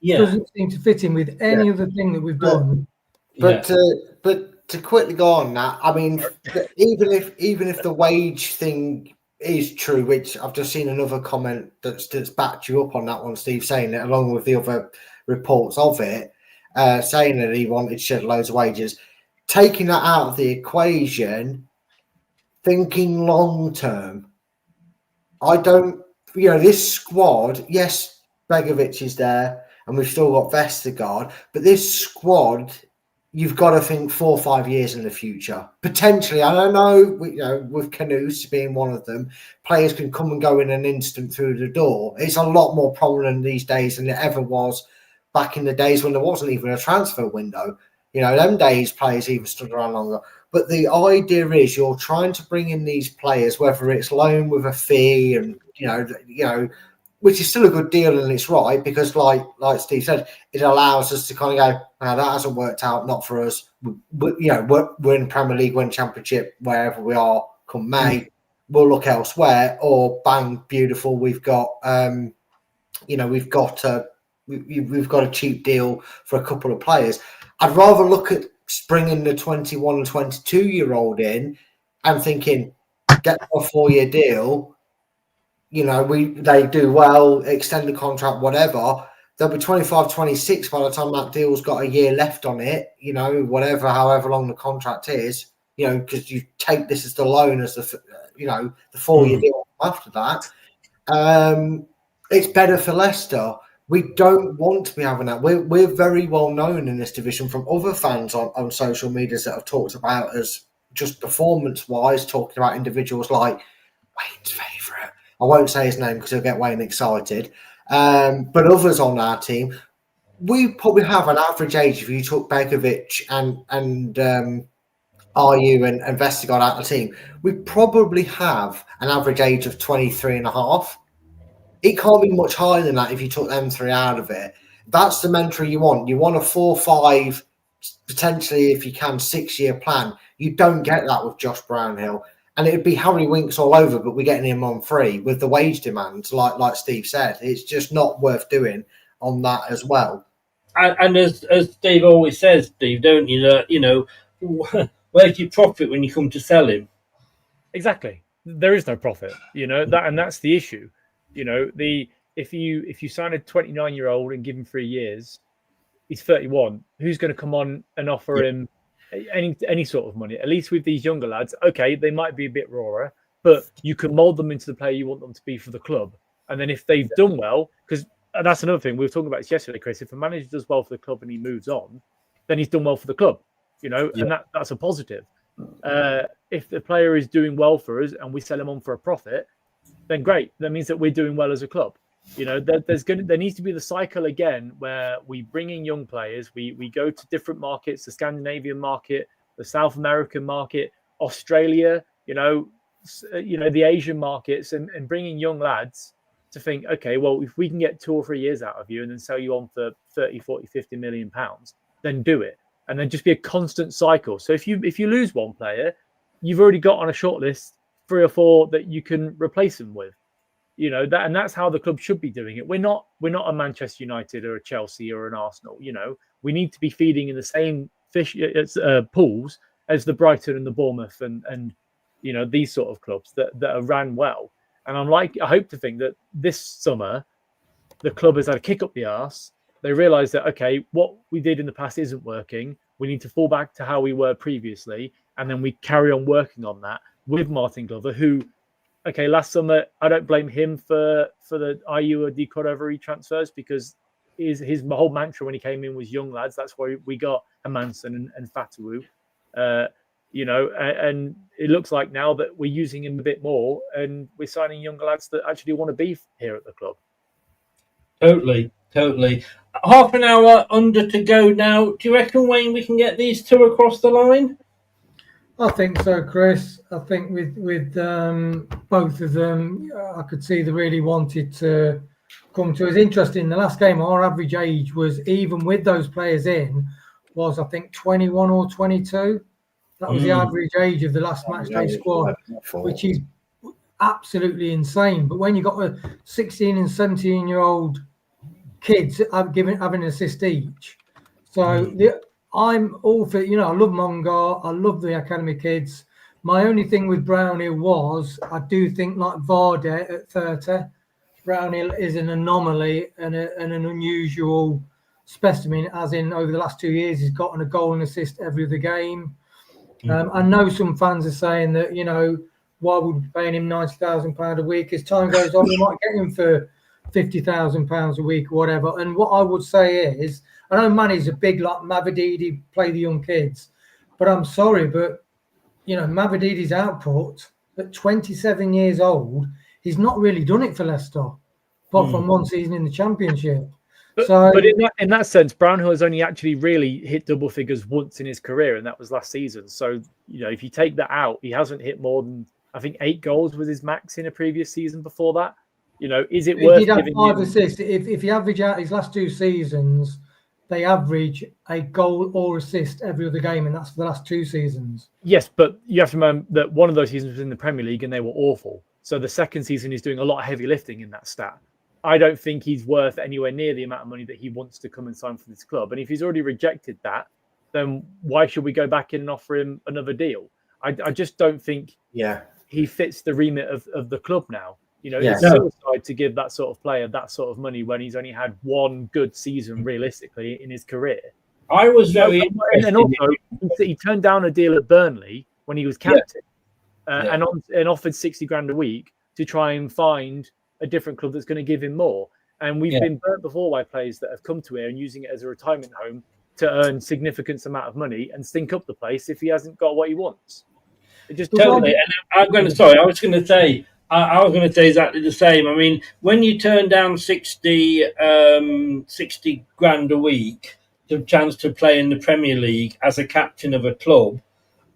doesn't seem to fit in with any other thing that we've done. But to quickly go on that, I mean, even if the wage thing is true, which I've just seen another comment that's backed you up on that one, Steve, saying it along with the other reports of it, saying that he wanted to shed loads of wages. Taking that out of the equation, thinking long term, I don't. This squad. Yes, Begovic is there, and we've still got Vestergaard, but this squad, you've got to think 4 or 5 years in the future. Potentially, I don't know, with Canoes being one of them, players can come and go in an instant through the door. It's a lot more prominent these days than it ever was back in the days when there wasn't even a transfer window. Them days players even stood around longer. But the idea is you're trying to bring in these players, whether it's loan with a fee and, which is still a good deal and it's right because, like Steve said, it allows us to kind of go, that hasn't worked out, not for us. We're in Premier League, we're in Championship, wherever we are come May, we'll look elsewhere. Or bang, beautiful, we've got we've got a cheap deal for a couple of players. I'd rather look at bringing the 21 and 22-year-old in and thinking, get a 4-year deal. They do well, extend the contract, whatever. They'll be 25, 26 by the time that deal's got a year left on it, however long the contract is, because you take this as the loan as the 4-year deal after that. It's better for Leicester. We don't want to be having that. We're very well known in this division from other fans on social medias that have talked about us just performance-wise, talking about individuals like Wayne's favourite. I won't say his name because he'll get Wayne excited. But others on our team, we probably have an average age, if you took Begovic and RU and Vestergaard out of the team, we probably have an average age of 23 and a half. It can't be much higher than that if you took them 3 out of it. That's the mentor you want. You want a 4, 5, potentially, if you can, 6-year plan. You don't get that with Josh Brownhill. And it would be Harry Winks all over, but we're getting him on free with the wage demands, like Steve said. It's just not worth doing on that as well. And as Steve always says, Steve, don't you, where's your profit when you come to sell him? Exactly. There is no profit, that's the issue. If you sign a 29-year-old and give him 3 years, he's 31. Who's going to come on and offer him any sort of money? At least with these younger lads, okay, they might be a bit rawer, but you can mold them into the player you want them to be for the club. And then if they've done well, because that's another thing we were talking about this yesterday, Chris. If a manager does well for the club and he moves on, then he's done well for the club, and that's a positive. If the player is doing well for us and we sell him on for a profit, then great. That means that we're doing well as a club. There needs to be the cycle again where we bring in young players. We go to different markets, the Scandinavian market, the South American market, Australia, the Asian markets, and bringing young lads to think, okay, well, if we can get 2 or 3 years out of you and then sell you on for 30, 40, 50 million pounds, then do it. And then just be a constant cycle. So if you lose one player, you've already got on a short list 3 or 4 that you can replace them with. that, and that's how the club should be doing it. We're not a Manchester United or a Chelsea or an Arsenal. We need to be feeding in the same pools as the Brighton and the Bournemouth and these sort of clubs that are ran well. And I hope to think that this summer the club has had a kick up the arse. They realise that, okay, what we did in the past isn't working. We need to fall back to how we were previously. And then we carry on working on that with Martin Glover, who, okay, last summer, I don't blame him for the IU or D Cordova transfers, because his whole mantra when he came in was young lads. That's why we got Hermansen and Fatawu. And it looks like now that we're using him a bit more and we're signing younger lads that actually want to be here at the club. Totally. Half an hour under to go now. Do you reckon, Wayne, we can get these two across the line? I think so, Chris. I think with both of them, I could see they really wanted to come to. It's interesting. The last game, our average age was, even with those players in, was I think 21 or 22. That was the average age of the last matchday squad, which is absolutely insane. But when you got a 16 and 17-year-old kids having an assist each, so I'm all for, I love Mongar, I love the academy kids. My only thing with Brownhill was, I do think, like Vardy at 30, Brownhill is an anomaly and an unusual specimen, as in over the last 2 years he's gotten a goal and assist every other game. I know some fans are saying that, why would we be paying him £90,000 a week? As time goes on, we might get him for £50,000 a week or whatever. And what I would say is, I know Manny's a big, like Mavadidi, play the young kids, but I'm sorry, but Mavadidi's output at 27 years old, he's not really done it for Leicester, apart from one season in the Championship. But in that sense, Brownhill has only actually really hit double figures once in his career, and that was last season. So, if you take that out, he hasn't hit more than, I think, 8 goals was his max in a previous season before that. Is it worth giving him 5 assists? If you average out his last 2 seasons, they average a goal or assist every other game, and that's for the last 2 seasons. Yes, but you have to remember that one of those seasons was in the Premier League and they were awful. So the second season he's doing a lot of heavy lifting in that stat. I don't think he's worth anywhere near the amount of money that he wants to come and sign for this club. And if he's already rejected that, then why should we go back in and offer him another deal? I just don't think he fits the remit of the club now. It's suicide to give that sort of player that sort of money when he's only had one good season realistically in his career. I was very interested. And also, he turned down a deal at Burnley when he was captain and offered 60 grand a week to try and find a different club that's going to give him more. And we've been burnt before by players that have come to here and using it as a retirement home to earn significant amount of money and stink up the place if he hasn't got what he wants. It just totally. And I was going to say exactly the same. I mean, when you turn down 60 grand a week, the chance to play in the Premier League as a captain of a club,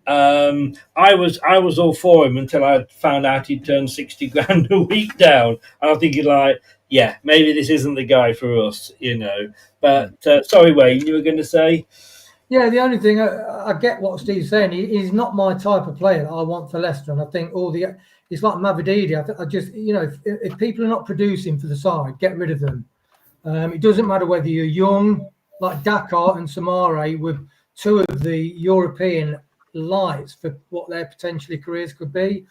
I was all for him until I found out he'd turned 60 grand a week down. And I'm thinking, maybe this isn't the guy for us, But sorry, Wayne, you were going to say? Yeah, the only thing I get what Steve's saying. He's not my type of player that I want for Leicester, and I think it's like Mavadidi. I just, if people are not producing for the side, get rid of them. It doesn't matter whether you're young, like Daka and Samare, with 2 of the European lights for what their potentially careers could be.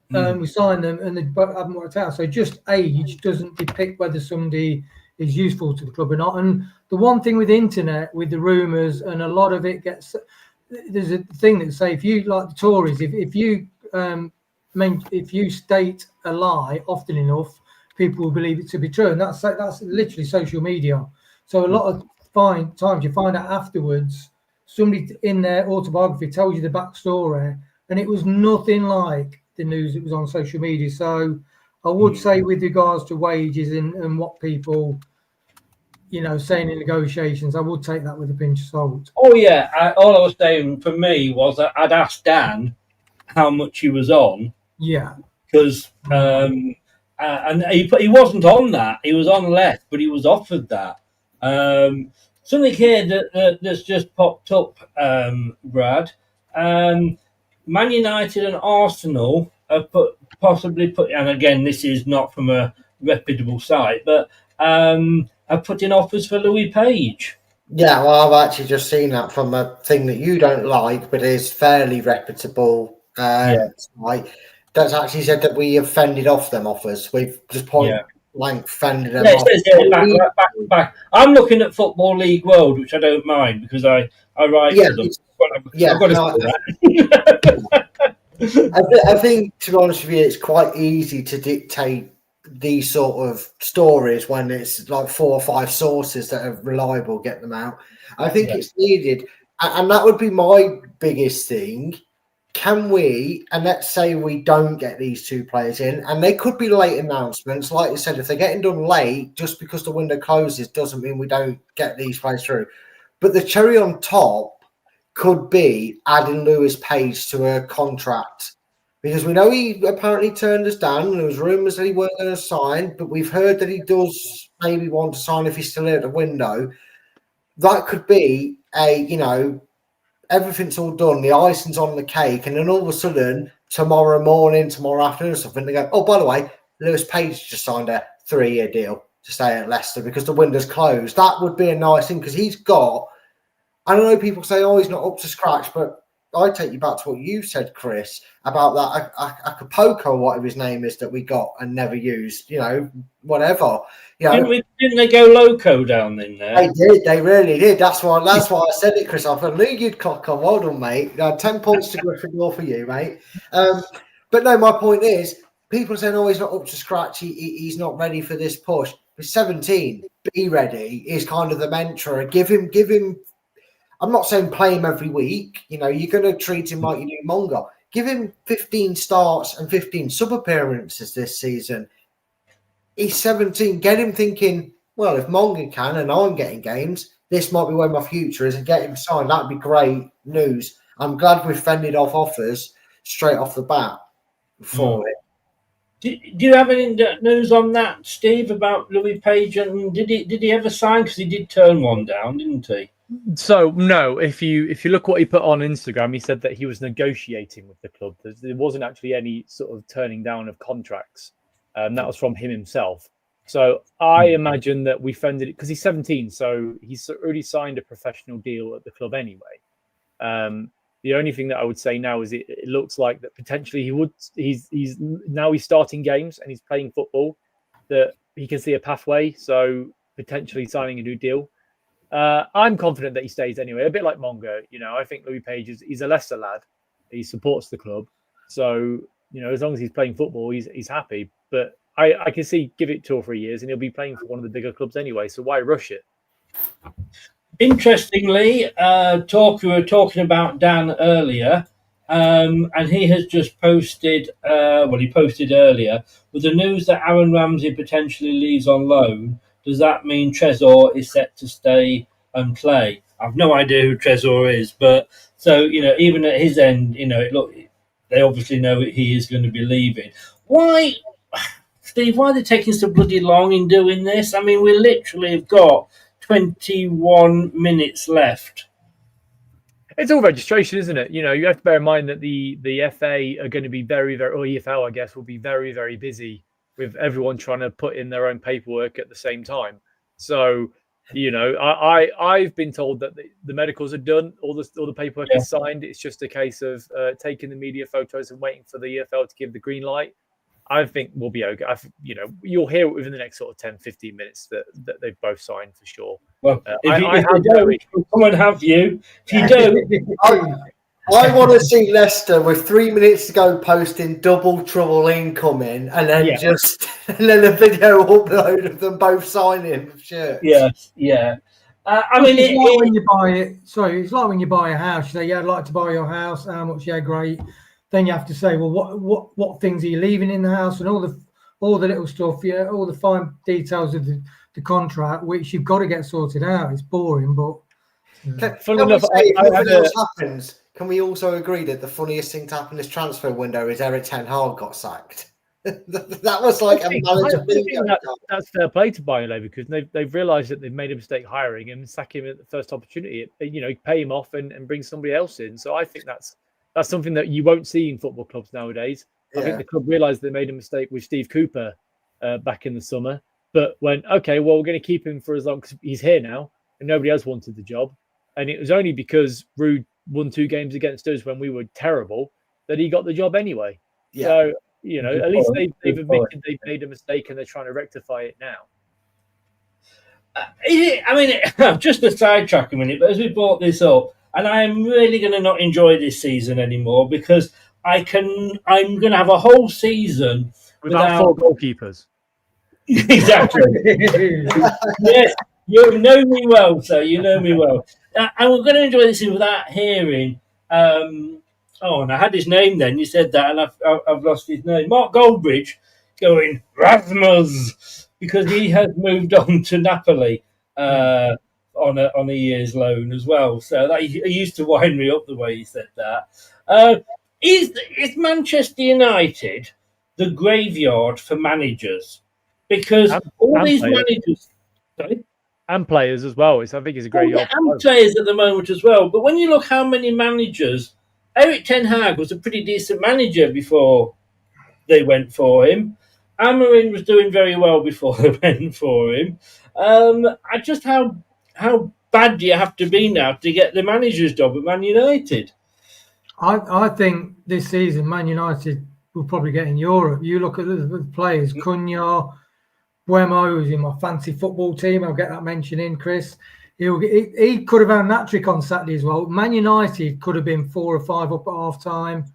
We signed them and they haven't worked out. So just age doesn't depict whether somebody is useful to the club or not. And the one thing with the internet, with the rumours, and a lot of it gets, there's a thing that say, if you, like the Tories, if you state a lie often enough, people will believe it to be true. And that's literally social media. So a lot of times you find out afterwards, somebody in their autobiography tells you the backstory, and it was nothing like the news that was on social media. So I would say, with regards to wages and what people, saying in negotiations, I would take that with a pinch of salt. Oh, yeah. All I was saying for me was that I'd asked Dan how much he was on. Yeah. Because, and he wasn't on that. He was on less, but he was offered that. Something here that's just popped up, Brad. Man United and Arsenal have possibly put, and again, this is not from a reputable site, but have put in offers for Louis Page. Yeah, well, I've actually just seen that from a thing that you don't like, but is fairly reputable. Site that's actually said that we have fended off them offers. We've just point blank fended them Yeah, off. it says back. I'm looking at Football League World, which I don't mind because I write for them. I've got to say that. I think, to be honest with you, it's quite easy to dictate these sort of stories when it's like 4 or 5 sources that are reliable get them out. I think it's needed, and that would be my biggest thing. Can we, and let's say we don't get these 2 players in, and they could be late announcements. Like you said, if they're getting done late, just because the window closes doesn't mean we don't get these players through. But the cherry on top could be adding Lewis Page to a contract, because we know he apparently turned us down. There was rumours that he weren't going to sign, but we've heard that he does maybe want to sign if he's still at the window. That could be everything's all done, the icing's on the cake, and then all of a sudden, tomorrow morning, tomorrow afternoon or something, they go, oh, by the way, Lewis Page just signed a 3-year deal to stay at Leicester because the window's closed. That would be a nice thing, because he's got, I don't know, people say, oh, he's not up to scratch, but I take you back to what you said, Chris, about that Acapulco, whatever his name is, that we got and never used, whatever. Didn't they go loco down in there? They did. They really did. That's why I said it, Chris. I knew you'd clock on. Well done, mate. 10 points to Gryffindor for you, mate. But no, my point is, people saying, oh, he's not up to scratch. He's not ready for this push. He's 17. Be ready is kind of the mantra. Give him. I'm not saying play him every week. You're going to treat him like you do Monga. Give him 15 starts and 15 sub appearances this season. He's 17. Get him thinking, well, if Monga can and I'm getting games, this might be where my future is, and get him signed. That'd be great news. I'm glad we've fended off offers straight off the bat for it. Do you have any news on that, Steve, about Louis Page? And did he ever sign? Because he did turn one down, didn't he? So no, if you look what he put on Instagram, he said that he was negotiating with the club. There wasn't actually any sort of turning down of contracts. That was from him himself. So I imagine that we fended it because he's 17, so he's already signed a professional deal at the club anyway. The only thing that I would say now is it looks like that potentially he's starting games and he's playing football, that he can see a pathway. So potentially signing a new deal. I'm confident that he stays anyway. A bit like Mongo, I think Louis Page he's a Leicester lad. He supports the club, so as long as he's playing football, he's happy. But I can see give it 2 or 3 years, and he'll be playing for one of the bigger clubs anyway. So why rush it? Interestingly, we were talking about Dan earlier, and he has just posted. He posted earlier with the news that Aaron Ramsey potentially leaves on loan. Does that mean Trezor is set to stay and play? I've no idea who Trezor is, but so even at his end, they obviously know he is going to be leaving. Why, Steve? Why are they taking so bloody long in doing this? I mean, we literally have got 21 minutes left. It's all registration, isn't it? You have to bear in mind that the FA are going to be very, very, or EFL, I guess, will be very, very busy with everyone trying to put in their own paperwork at the same time. So, I've been told that the medicals are done, all the paperwork is signed. It's just a case of taking the media photos and waiting for the EFL to give the green light. I think we'll be okay. You'll hear it within the next sort of 10, 15 minutes that they've both signed for sure. Well, if you don't, we'll come and have you. If you don't, I want to see Leicester with 3 minutes to go posting double trouble incoming, and then and then a video upload of them both signing shirts. Yeah. I mean, it's like when you buy it. Sorry, it's like when you buy a house. You say, "Yeah, I'd like to buy your house. How much? Yeah, great." Then you have to say, "Well, what things are you leaving in the house?" And all the little stuff, all the fine details of the contract, which you've got to get sorted out. It's boring, but can we also agree that the funniest thing to happen this transfer window is Eric Ten Hag got sacked? That was like that's fair play to Bayern because they've realised that they've made a mistake hiring and sack him at the first opportunity. Pay him off and bring somebody else in. So I think that's something that you won't see in football clubs nowadays. I think the club realised they made a mistake with Steve Cooper back in the summer, but went, okay, well, we're going to keep him for as long because he's here now, and nobody else wanted the job. And it was only because Ruud won 2 games against us when we were terrible that he got the job anyway. Yeah. So, you know, at least they've admitted they've made a mistake and they're trying to rectify it now. Just a sidetrack a minute, but as we brought this up, and I'm really going to not enjoy this season anymore because I'm going to have a whole season without 4 goalkeepers. Exactly. Yes, you know me well, sir. You know me well. And we're going to enjoy this without hearing. And I had his name then. You said that, and I've lost his name. Mark Goldbridge going Rasmus because he has moved on to Napoli on a year's loan as well. So that he used to wind me up the way he said that. Is Manchester United the graveyard for managers? Because all these managers, sorry? And players as well. I think it's a great and players at the moment as well. But when you look how many managers, Eric Ten Hag was a pretty decent manager before they went for him. Amorim was doing very well before they went for him. How bad do you have to be now to get the manager's job at Man United? I think this season Man United will probably get in Europe. You look at the players, Cunha, Buemo, who's in my fancy football team. I'll get that mention in, Chris. He could have had an hat-trick on Saturday as well. Man United could have been 4 or 5 up at half-time.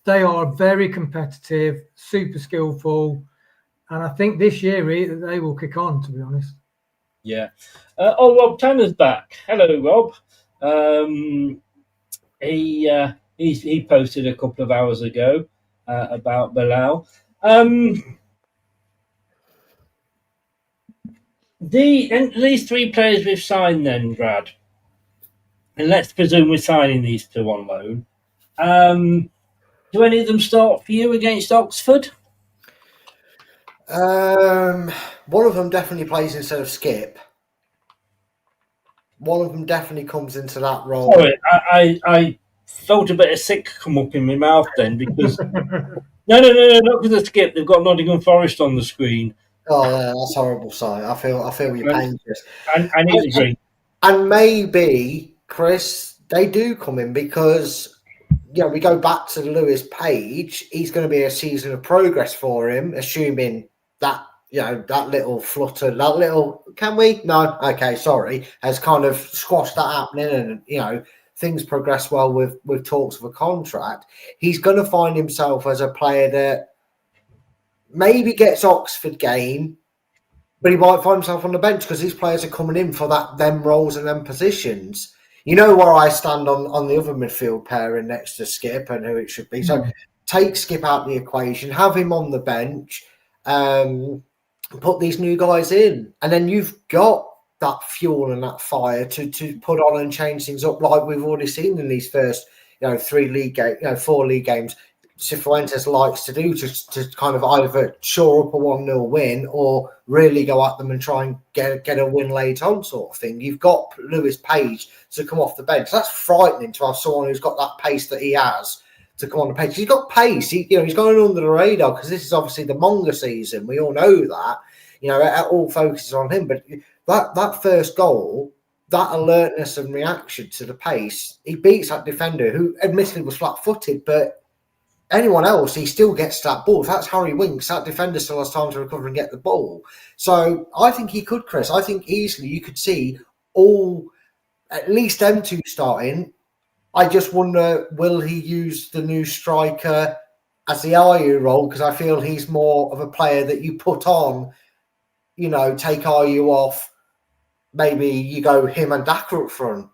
They are very competitive, super skillful. And I think this year they will kick on, to be honest. Yeah. Rob Tanner's back. Hello, Rob. He posted a couple of hours ago about Bilal. These 3 players we've signed then, Brad, and let's presume we're signing these 2 on loan. Do any of them start for you against Oxford? One of them definitely plays instead of Skip. One of them definitely comes into that role. Sorry, I felt a bit of sick come up in my mouth then because no, not because of Skip. They've got Nottingham Forest on the screen. Oh, yeah, that's a horrible sight. I feel your pain, Chris. I need a drink. And maybe, Chris, they do come in because, we go back to Lewis Page. He's going to be a season of progress for him, assuming that, that little flutter, can we? No, okay, sorry, has kind of squashed that happening and, things progress well with talks of a contract. He's going to find himself as a player that maybe gets Oxford game, but he might find himself on the bench because these players are coming in for them roles and them positions. You know where I stand on the other midfield pairing next to Skip and who it should be. So take Skip out of the equation, have him on the bench, put these new guys in, and then you've got that fuel and that fire to put on and change things up like we've already seen in these first 4 league games. Cifuentes likes to do to kind of either shore up a 1-0 win or really go at them and try and get a win late on sort of thing. You've got Lewis Page to come off the bench. That's frightening to have someone who's got that pace that he has to come on the pitch. He's got pace. He's going under the radar because this is obviously the Monga season. We all know that. It all focuses on him. But that first goal, that alertness and reaction to the pace, he beats that defender who admittedly was flat-footed, but anyone else, he still gets that ball. If that's Harry Winks, that defender still has time to recover and get the ball. So I think he could, Chris. I think easily you could see at least them 2 starting. I just wonder, will he use the new striker as the RU role? Because I feel he's more of a player that you put on, take RU off. Maybe you go him and Daka up front.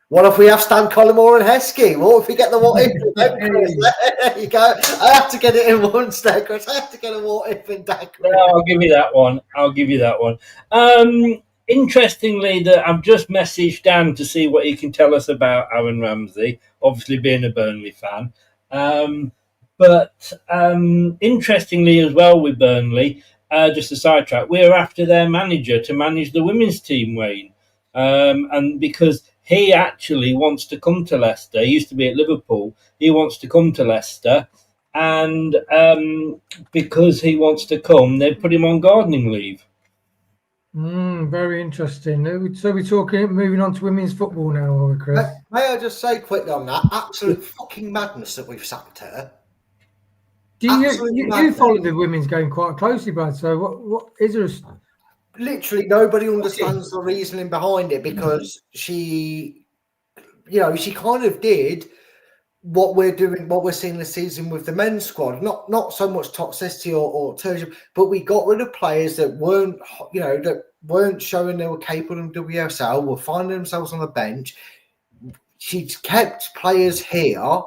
What if we have Stan Collymore and Heskey? What if we get the what if? There you go. I have to get it in once there, Chris. I have to get a what if in Daka. No, I'll give you that one. Interestingly, that I've just messaged Dan to see what he can tell us about Aaron Ramsey, obviously being a Burnley fan. But interestingly as well with Burnley, just a sidetrack, we're after their manager to manage the women's team, Wayne. And because he actually wants to come to Leicester. He used to be at Liverpool. He wants to come to Leicester, and because he wants to come, they put him on gardening leave. Very interesting. So we're talking, moving on to women's football now, are we, Chris? May I just say quickly on that? Absolute fucking madness that we've sacked her. Do you follow the women's game quite closely, Brad? So what is there? Literally nobody understands the reasoning behind it, because she kind of did what we're doing, what we're seeing this season with the men's squad. Not so much toxicity or terrorism, but we got rid of players that weren't showing they were capable of WSL, were finding themselves on the bench. She's kept players here.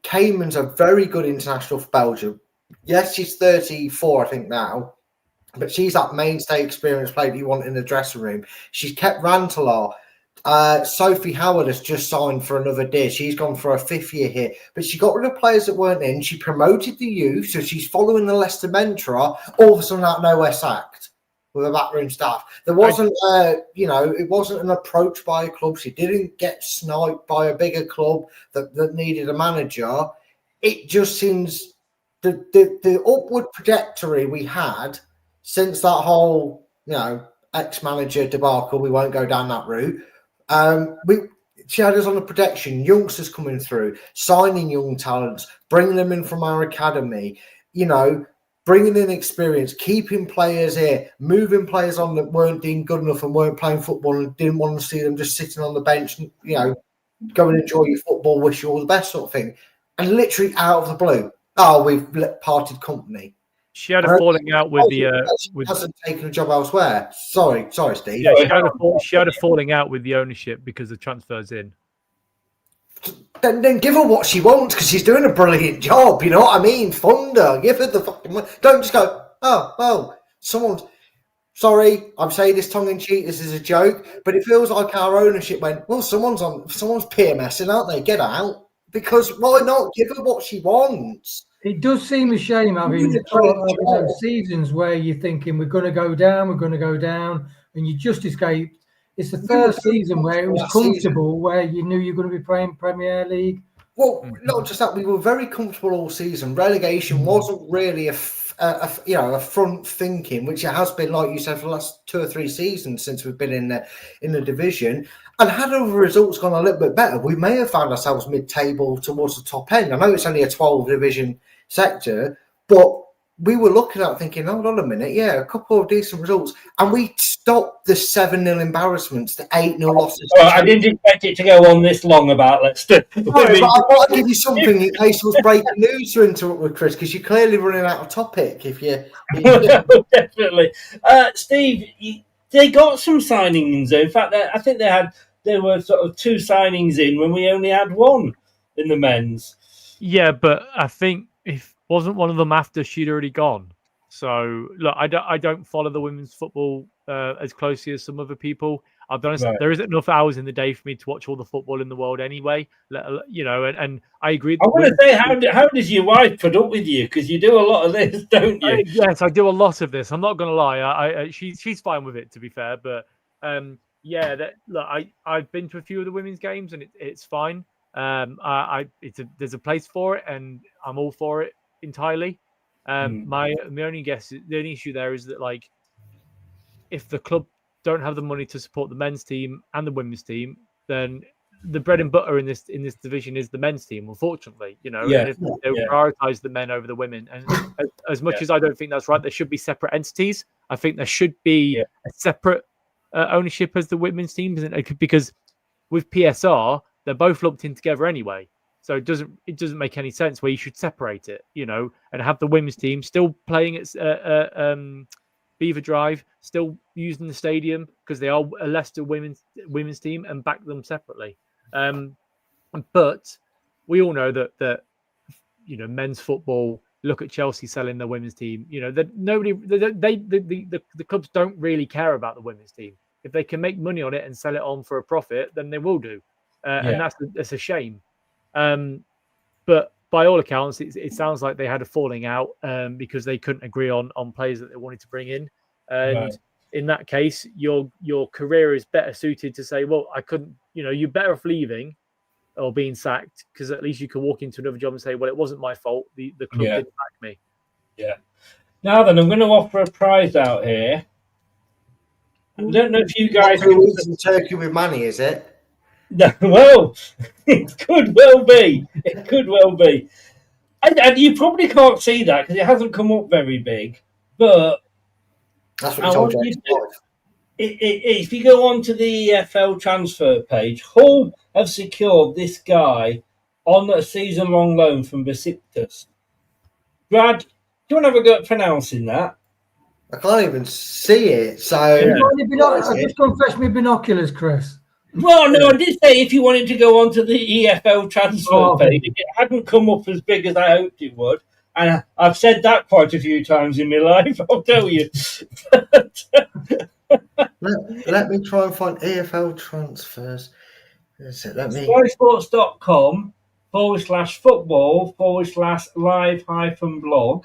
Cayman's a very good international for Belgium. Yes, she's 34, I think now, but she's that mainstay experienced player that you want in the dressing room. She's kept Rantalar. Sophie Howard has just signed for another year. She's gone for a 5th year here, but she got rid of players that weren't in. She promoted the youth, so she's following the Leicester mentor. All of a sudden, out of nowhere, sacked with a backroom staff. There wasn't, it wasn't an approach by a club. She didn't get sniped by a bigger club that needed a manager. It just seems the upward trajectory we had since that whole, ex-manager debacle. We won't go down that route. She had us on the protection, youngsters coming through, signing young talents, bringing them in from our academy, bringing in experience, keeping players here, moving players on that weren't doing good enough and weren't playing football and didn't want to see them just sitting on the bench and, go and enjoy your football, wish you all the best sort of thing. And literally out of the blue, we've parted company. She had a falling out with the. Hasn't taken a job elsewhere. Sorry, Steve. Yeah, she had a falling out with the ownership because the transfer's in. Then give her what she wants, because she's doing a brilliant job. You know what I mean? Fund her. Give her the fucking money. Don't just go, someone's. Sorry, I'm saying this tongue in cheek. This is a joke, but it feels like our ownership went, well, someone's PMSing, aren't they? Get out. Because why not give her what she wants? It does seem a shame having those seasons where you're thinking we're going to go down, and you just escaped. It's the first season where it was comfortable, where you knew you're going to be playing Premier League. Well, not just that, we were very comfortable all season. Relegation wasn't really a front thinking, which it has been, like you said, for the last 2 or 3 seasons since we've been in the division. And had our results gone a little bit better, we may have found ourselves mid-table towards the top end. I know it's only a 12-division sector, but we were looking at thinking, hold on a minute, a couple of decent results. And we stopped the 7-0 embarrassments, the 8-0 losses. I didn't expect it to go on this long about Leicester. No, but I want to give you something in case it was breaking news to interrupt with Chris, because you're clearly running out of topic. Definitely. Steve, they got some signings. In fact, I think there were sort of 2 signings in when we only had 1 in the men's. Yeah, but I think if wasn't one of them after she'd already gone. So look, I don't follow the women's football as closely as some other people. I'll be honest, there isn't enough hours in the day for me to watch all the football in the world anyway. And I agree. I want to say, how does your wife put up with you? Because you do a lot of this, don't you? Yes, I do a lot of this. I'm not going to lie. She's fine with it, to be fair. But I've been to a few of the women's games, and it's fine. There's a place for it, and I'm all for it entirely. My only issue there is that, like, if the club don't have the money to support the men's team and the women's team, then the bread and butter in this division is the men's team, unfortunately. And if they prioritize the men over the women, and as much as I don't think that's right, there should be separate entities. I think there should be a separate ownership as the women's team, because with PSR they're both lumped in together anyway. So it doesn't make any sense where you should separate it, and have the women's team still playing at Beaver Drive, still using the stadium because they are a Leicester women's team, and back them separately. But we all know that men's football. Look at Chelsea selling their women's team. That the clubs don't really care about the women's team. If they can make money on it and sell it on for a profit, then they will do, and that's a shame. But by all accounts, it sounds like they had a falling out because they couldn't agree on players that they wanted to bring in. And in that case, your career is better suited to say, well, I couldn't, you're better off leaving or being sacked, because at least you can walk into another job and say, well, it wasn't my fault. The club didn't back me. Yeah. Now then, I'm going to offer a prize out here. I don't know if you guys Who eats in Turkey with money, is it? No, well, it could well be. It could well be. And you probably can't see that because it hasn't come up very big. But That's what I told you. If you go onto the EFL transfer page, Hull have secured this guy on a season-long loan from Besiktas. Brad, do you want to have a go at pronouncing that? I can't even see it. So I just confess my binoculars, Chris. Well, no, I did say if you wanted to go onto the EFL transfer page, it hadn't come up as big as I hoped it would. And I've said that quite a few times in my life, I'll tell you. let me try and find EFL transfers. SkySports.com/football/live-blog.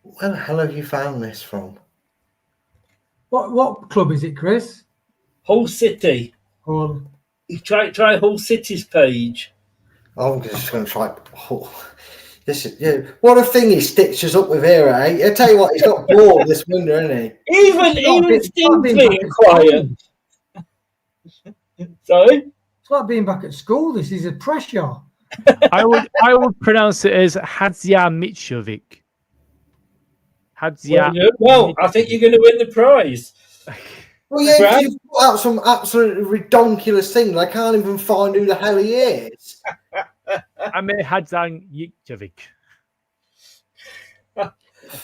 Where the hell have you found this from? What club is it, Chris? Hull City. Hull. You try Hull City's page. I'm just going to try Hull. This is, what a thing he stitches up with here, eh? I tell you what, he's got bored this winter, hasn't he? Even Stingley and quiet. Sorry? It's like being back at school. This is a pressure. I would pronounce it as Hadziamiciovic. Well, I think you're going to win the prize. Well, yeah, you've put out some absolutely redonkulous thing. I can't even find who the hell he is. Amir Hadziamiciovic.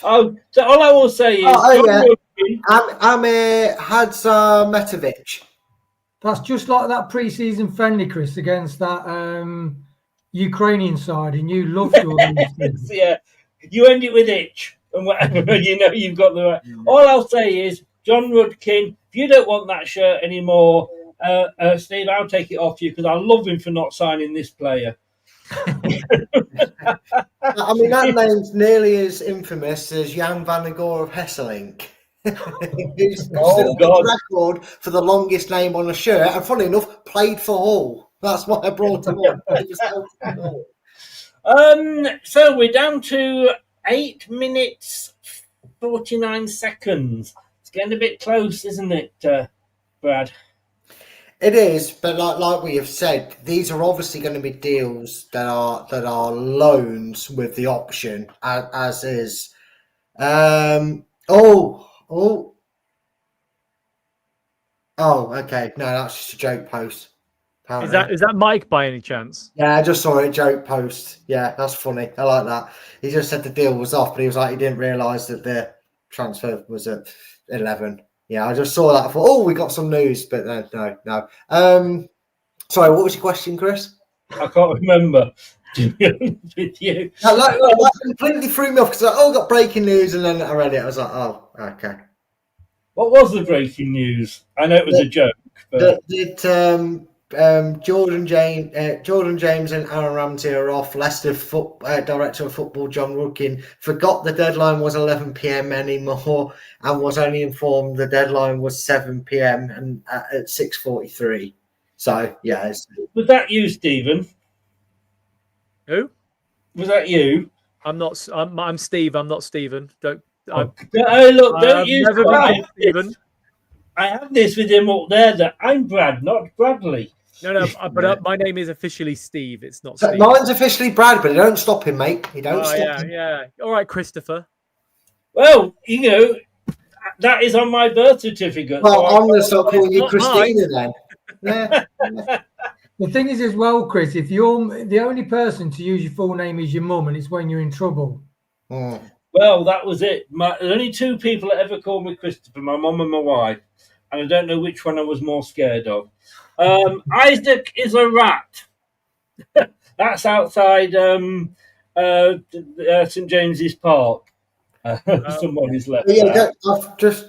So all I will say is... Amir Hadziamiciovic. That's just like that pre-season friendly, Chris, against that Ukrainian side, and you loved all these things. Yeah, you end it with itch. And whatever, you've got the right. All I'll say is, John Rudkin, if you don't want that shirt anymore, Steve, I'll take it off you because I love him for not signing this player. I mean, that name's nearly as infamous as Jan van der Goor of Hesselink. Who's the record for the longest name on a shirt, and funny enough, played for Hull. That's why I brought him up. So we're down to 8 minutes 49 seconds. It's getting a bit close, isn't it, Brad? It is, but like we have said, these are obviously going to be deals that are loans with the option, as is. Okay. No, that's just a joke post. Apparently. Is that Mike by any chance? Yeah, I just saw a joke post. Yeah, that's funny. I like that. He just said the deal was off, but he was like, he didn't realise that the transfer was at 11. Yeah, I just saw that. I thought, we got some news, but no. Sorry, what was your question, Chris? I can't remember. To be honest with you, that completely threw me off because I got breaking news, and then I read it. I was like, okay. What was the breaking news? I know it was a joke. But... Jordan James and Aaron Ramsey are off. Leicester Director of Football John Rudkin forgot the deadline was 11 p.m. anymore and was only informed the deadline was 7 p.m. and at 6:43. So yeah, was that you, Stephen? Who was that? You? I'm not. I'm Steve. I'm not Stephen. Don't use Stephen. I have this with him up there that I'm Brad, not Bradley. No, but my name is officially Steve. It's not Steve. Mine's officially Brad, but don't stop him, mate. You don't stop him. Yeah. All right, Christopher. Well, that is on my birth certificate. Well, I'm going to stop calling you Christina then. Yeah. The thing is as well, Chris, if you're the only person to use your full name is your mum, and it's when you're in trouble. Well, that was it. There's only two people that ever called me Christopher, my mum and my wife. And I don't know which one I was more scared of. Isaac is a rat. That's outside St. James's Park. Somebody's left Yeah, that. I've just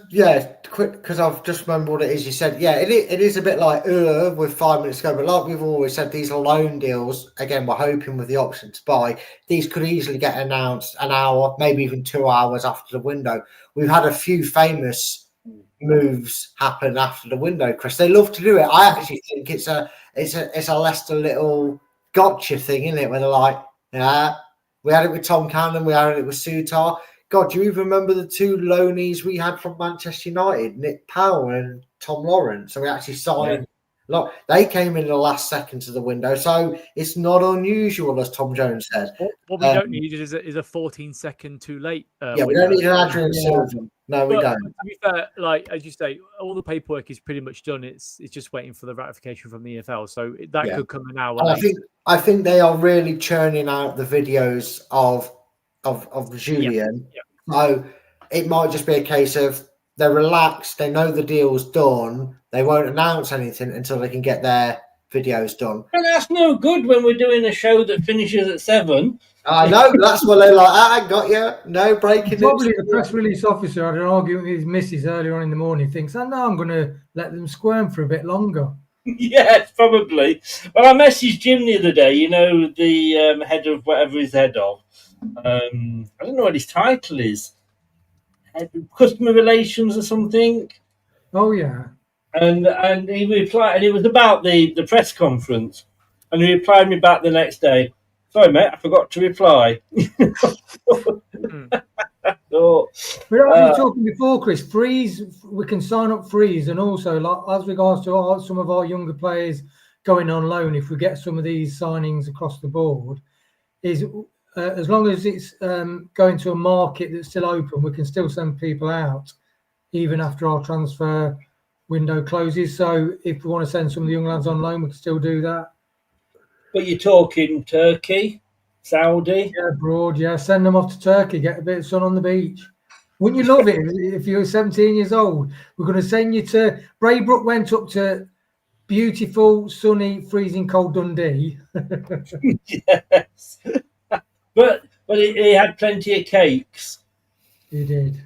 quick because I've just remembered what it is you said. Yeah, it is a bit like with 5 minutes to go, but like we've always said, these are loan deals. Again, we're hoping with the option to buy, these could easily get announced an hour, maybe even 2 hours after the window. We've had a few famous moves happen after the window, Chris. They love to do it. I actually think it's a Leicester little gotcha thing, isn't it? Where they're like, yeah, we had it with Tom Cannon, we had it with Sutar. God, do you even remember the two loanees we had from Manchester United, Nick Powell and Tom Lawrence? So we actually signed. Look, they came in the last seconds of the window, so it's not unusual, as Tom Jones said. What we don't need is a 14-second too late. Yeah, we don't need an Adrian Silva. No, we don't. To be fair, like as you say, all the paperwork is pretty much done. It's just waiting for the ratification from the EFL, so that could come an hour later. I think they are really churning out the videos of Julian. Yeah. So it might just be a case of they're relaxed, they know the deal's done, they won't announce anything until they can get their videos done. And that's no good when we're doing a show that finishes at 7. I know, that's what they're like, I got you, no breaking news. Probably the press release officer had an argument with his missus earlier on in the morning, thinks, oh no, I'm going to let them squirm for a bit longer. Yes, probably. Well, I messaged Jim the other day, the head of whatever he's head of. I don't know what his title is. Customer relations or something. Oh, yeah. And he replied, and it was about the press conference. And he replied me back the next day. Sorry, mate, I forgot to reply. So, we were talking before, Chris. Freeze, we can sign up freeze, and also as regards to some of our younger players going on loan, if we get some of these signings across the board, is as long as it's going to a market that's still open, we can still send people out even after our transfer window closes. So if we want to send some of the young lads on loan, we can still do that. But you're talking Turkey, Saudi? Yeah, abroad, yeah. Send them off to Turkey, get a bit of sun on the beach. Wouldn't you love it if you were 17 years old? We're going to send you to... Braybrook went up to beautiful, sunny, freezing cold Dundee. Yes. But he had plenty of cakes. He did.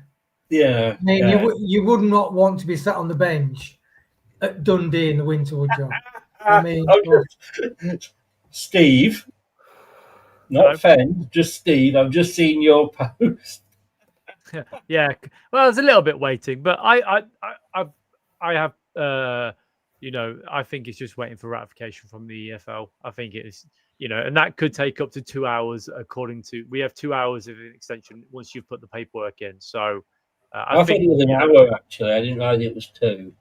Yeah. I mean, you would not want to be sat on the bench at Dundee in the winter, would you? I mean... Steve... Not Fen, just Steve. I've just seen your post. Yeah, well, it's a little bit waiting, but I have, I think it's just waiting for ratification from the EFL. I think it's, and that could take up to 2 hours. We have 2 hours of an extension once you've put the paperwork in. So I think it was an hour actually. I didn't realize it was 2.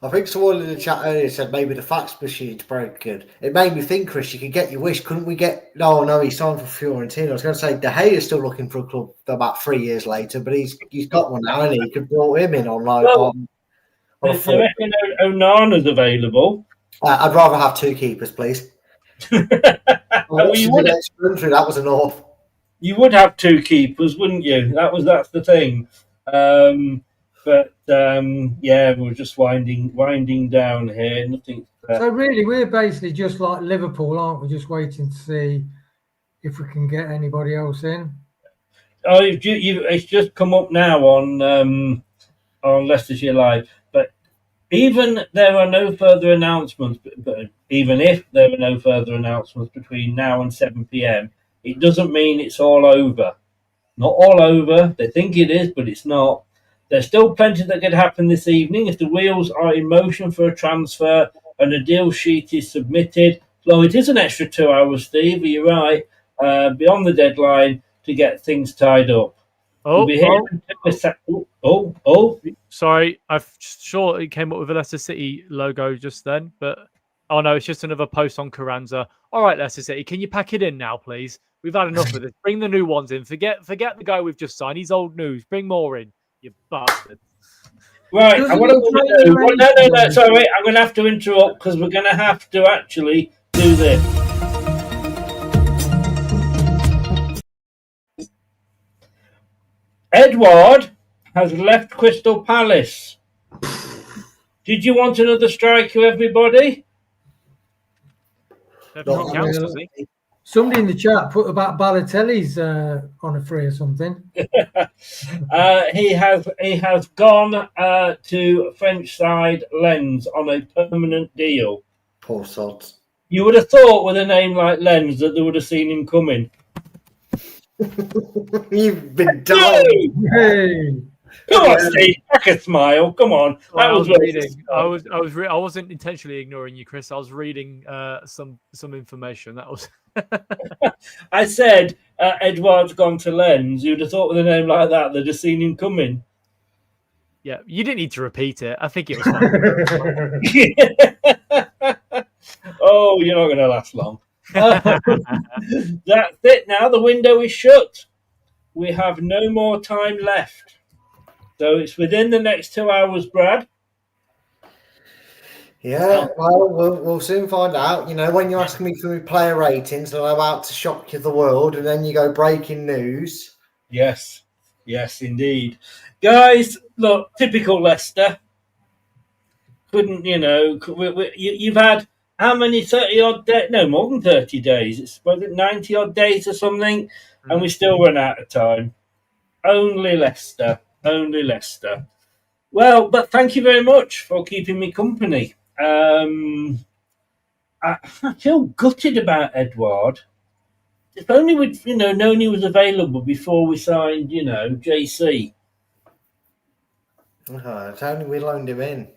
I think someone in the chat earlier said maybe the fax machine's broken. It made me think, Chris, you could get your wish. Couldn't we get... No, he signed for Fiorentina. I was going to say, De Gea is still looking for a club about 3 years later, but he's got one now, and he could brought him in on they reckon Onana's available. I'd rather have 2 keepers, please. That was enough. You would have 2 keepers, wouldn't you? That's the thing. But we're just winding down here. Nothing. So really, we're basically just like Liverpool, aren't we? Just waiting to see if we can get anybody else in. Oh, it's just come up now on Leicestershire Live. But even there are no further announcements. But even if there are no further announcements between now and 7 p.m., it doesn't mean it's all over. Not all over. They think it is, but it's not. There's still plenty that could happen this evening if the wheels are in motion for a transfer and a deal sheet is submitted. So it is an extra 2 hours, Steve. You're right. Beyond the deadline to get things tied up. Sorry, I'm sure it came up with a Leicester City logo just then, but oh no, it's just another post on Carranza. All right, Leicester City, can you pack it in now, please? We've had enough of this. Bring the new ones in. Forget the guy we've just signed. He's old news. Bring more in. You bastard. Right, I'm going to sorry, I'm going to have to interrupt because we're going to have to actually do this. Edward has left Crystal Palace. Did you want another striker, everybody? Somebody in the chat put about Balotelli's on a free or something. He has gone to French side Lens on a permanent deal. Poor sods. You would have thought with a name like Lens that they would have seen him coming. You've been dying. Hey. Come on, Steve. Back a smile. Come on. I was reading. I wasn't intentionally ignoring you, Chris. I was reading some information. That was. I said Edouard's gone to Lens. You'd have thought with a name like that they'd have seen him coming. Yeah, you didn't need to repeat it. I think it was fine. Oh, you're not going to last long. That's it now. The window is shut. We have no more time left. So it's within the next 2 hours, Brad. Yeah, well, we'll soon find out. You know, when you're asking me for my player ratings and I'm about to shock you the world, and then you go breaking news. Yes, indeed. Guys, look, typical Leicester. Couldn't, you've had how many 30-odd days? No, more than 30 days. Was it 90-odd days or something? And we still run out of time. Only Leicester. Well, but thank you very much for keeping me company. I feel gutted about Edouard. If only we'd, known he was available before we signed, JC. If only we loaned him in.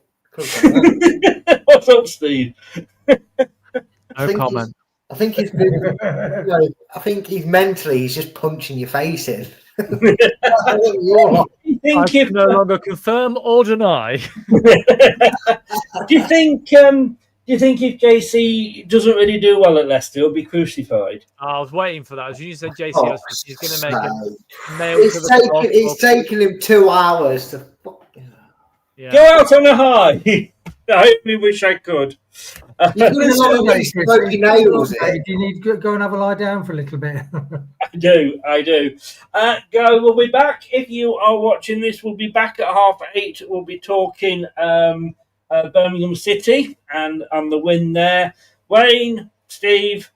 What's up, Steve? No comment. I think he's been, I think he's mentally, he's just punching your face in. I can no longer confirm or deny. Do you think if JC doesn't really do well at Leicester, he'll be crucified? I was waiting for that. As you said, JC, I was thinking he's going to make a nail to the cross. It's taken him 2 hours to go out on a high. I only wish I could. Do you need to go and have a lie down for a little bit? I do. We'll be back. If you are watching this, we'll be back at 8:30. We'll be talking Birmingham City and the win there. Wayne, Steve,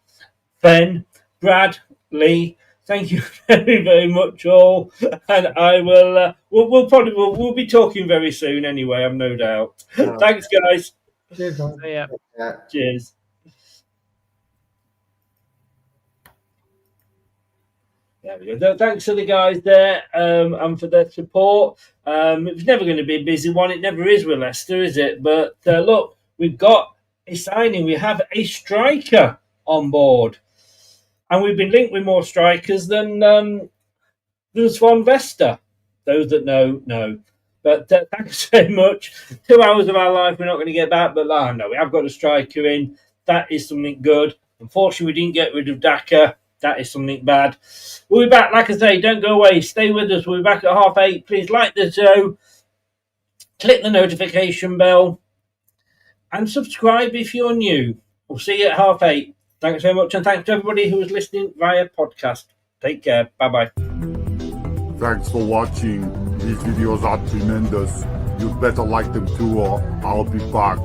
Ben, Brad, Lee, thank you very, very much all. And I will, we'll be talking very soon anyway, I've no doubt. Thanks, guys. Cheers, guys. Yeah. Cheers. There we go. Thanks to the guys there and for their support. It was never going to be a busy one. It never is with Leicester, is it? But look, we've got a signing. We have a striker on board. And we've been linked with more strikers than Swan Vesta. Those that know. But thanks very much. 2 hours of our life we're not going to get back, but no, we have got a striker in. That is something good. Unfortunately, we didn't get rid of Daka. That is something bad. We'll be back. Like I say, don't go away. Stay with us. We'll be back at 8:30. Please like the show. Click the notification bell. And subscribe if you're new. We'll see you at 8:30. Thanks very much. And thanks to everybody who was listening via podcast. Take care. Bye-bye. Thanks for watching. These videos are tremendous. You'd better like them too, or I'll be back.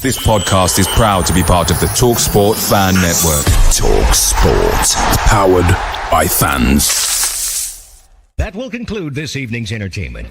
This podcast is proud to be part of the TalkSport Fan Network. TalkSport. Powered by fans. That will conclude this evening's entertainment.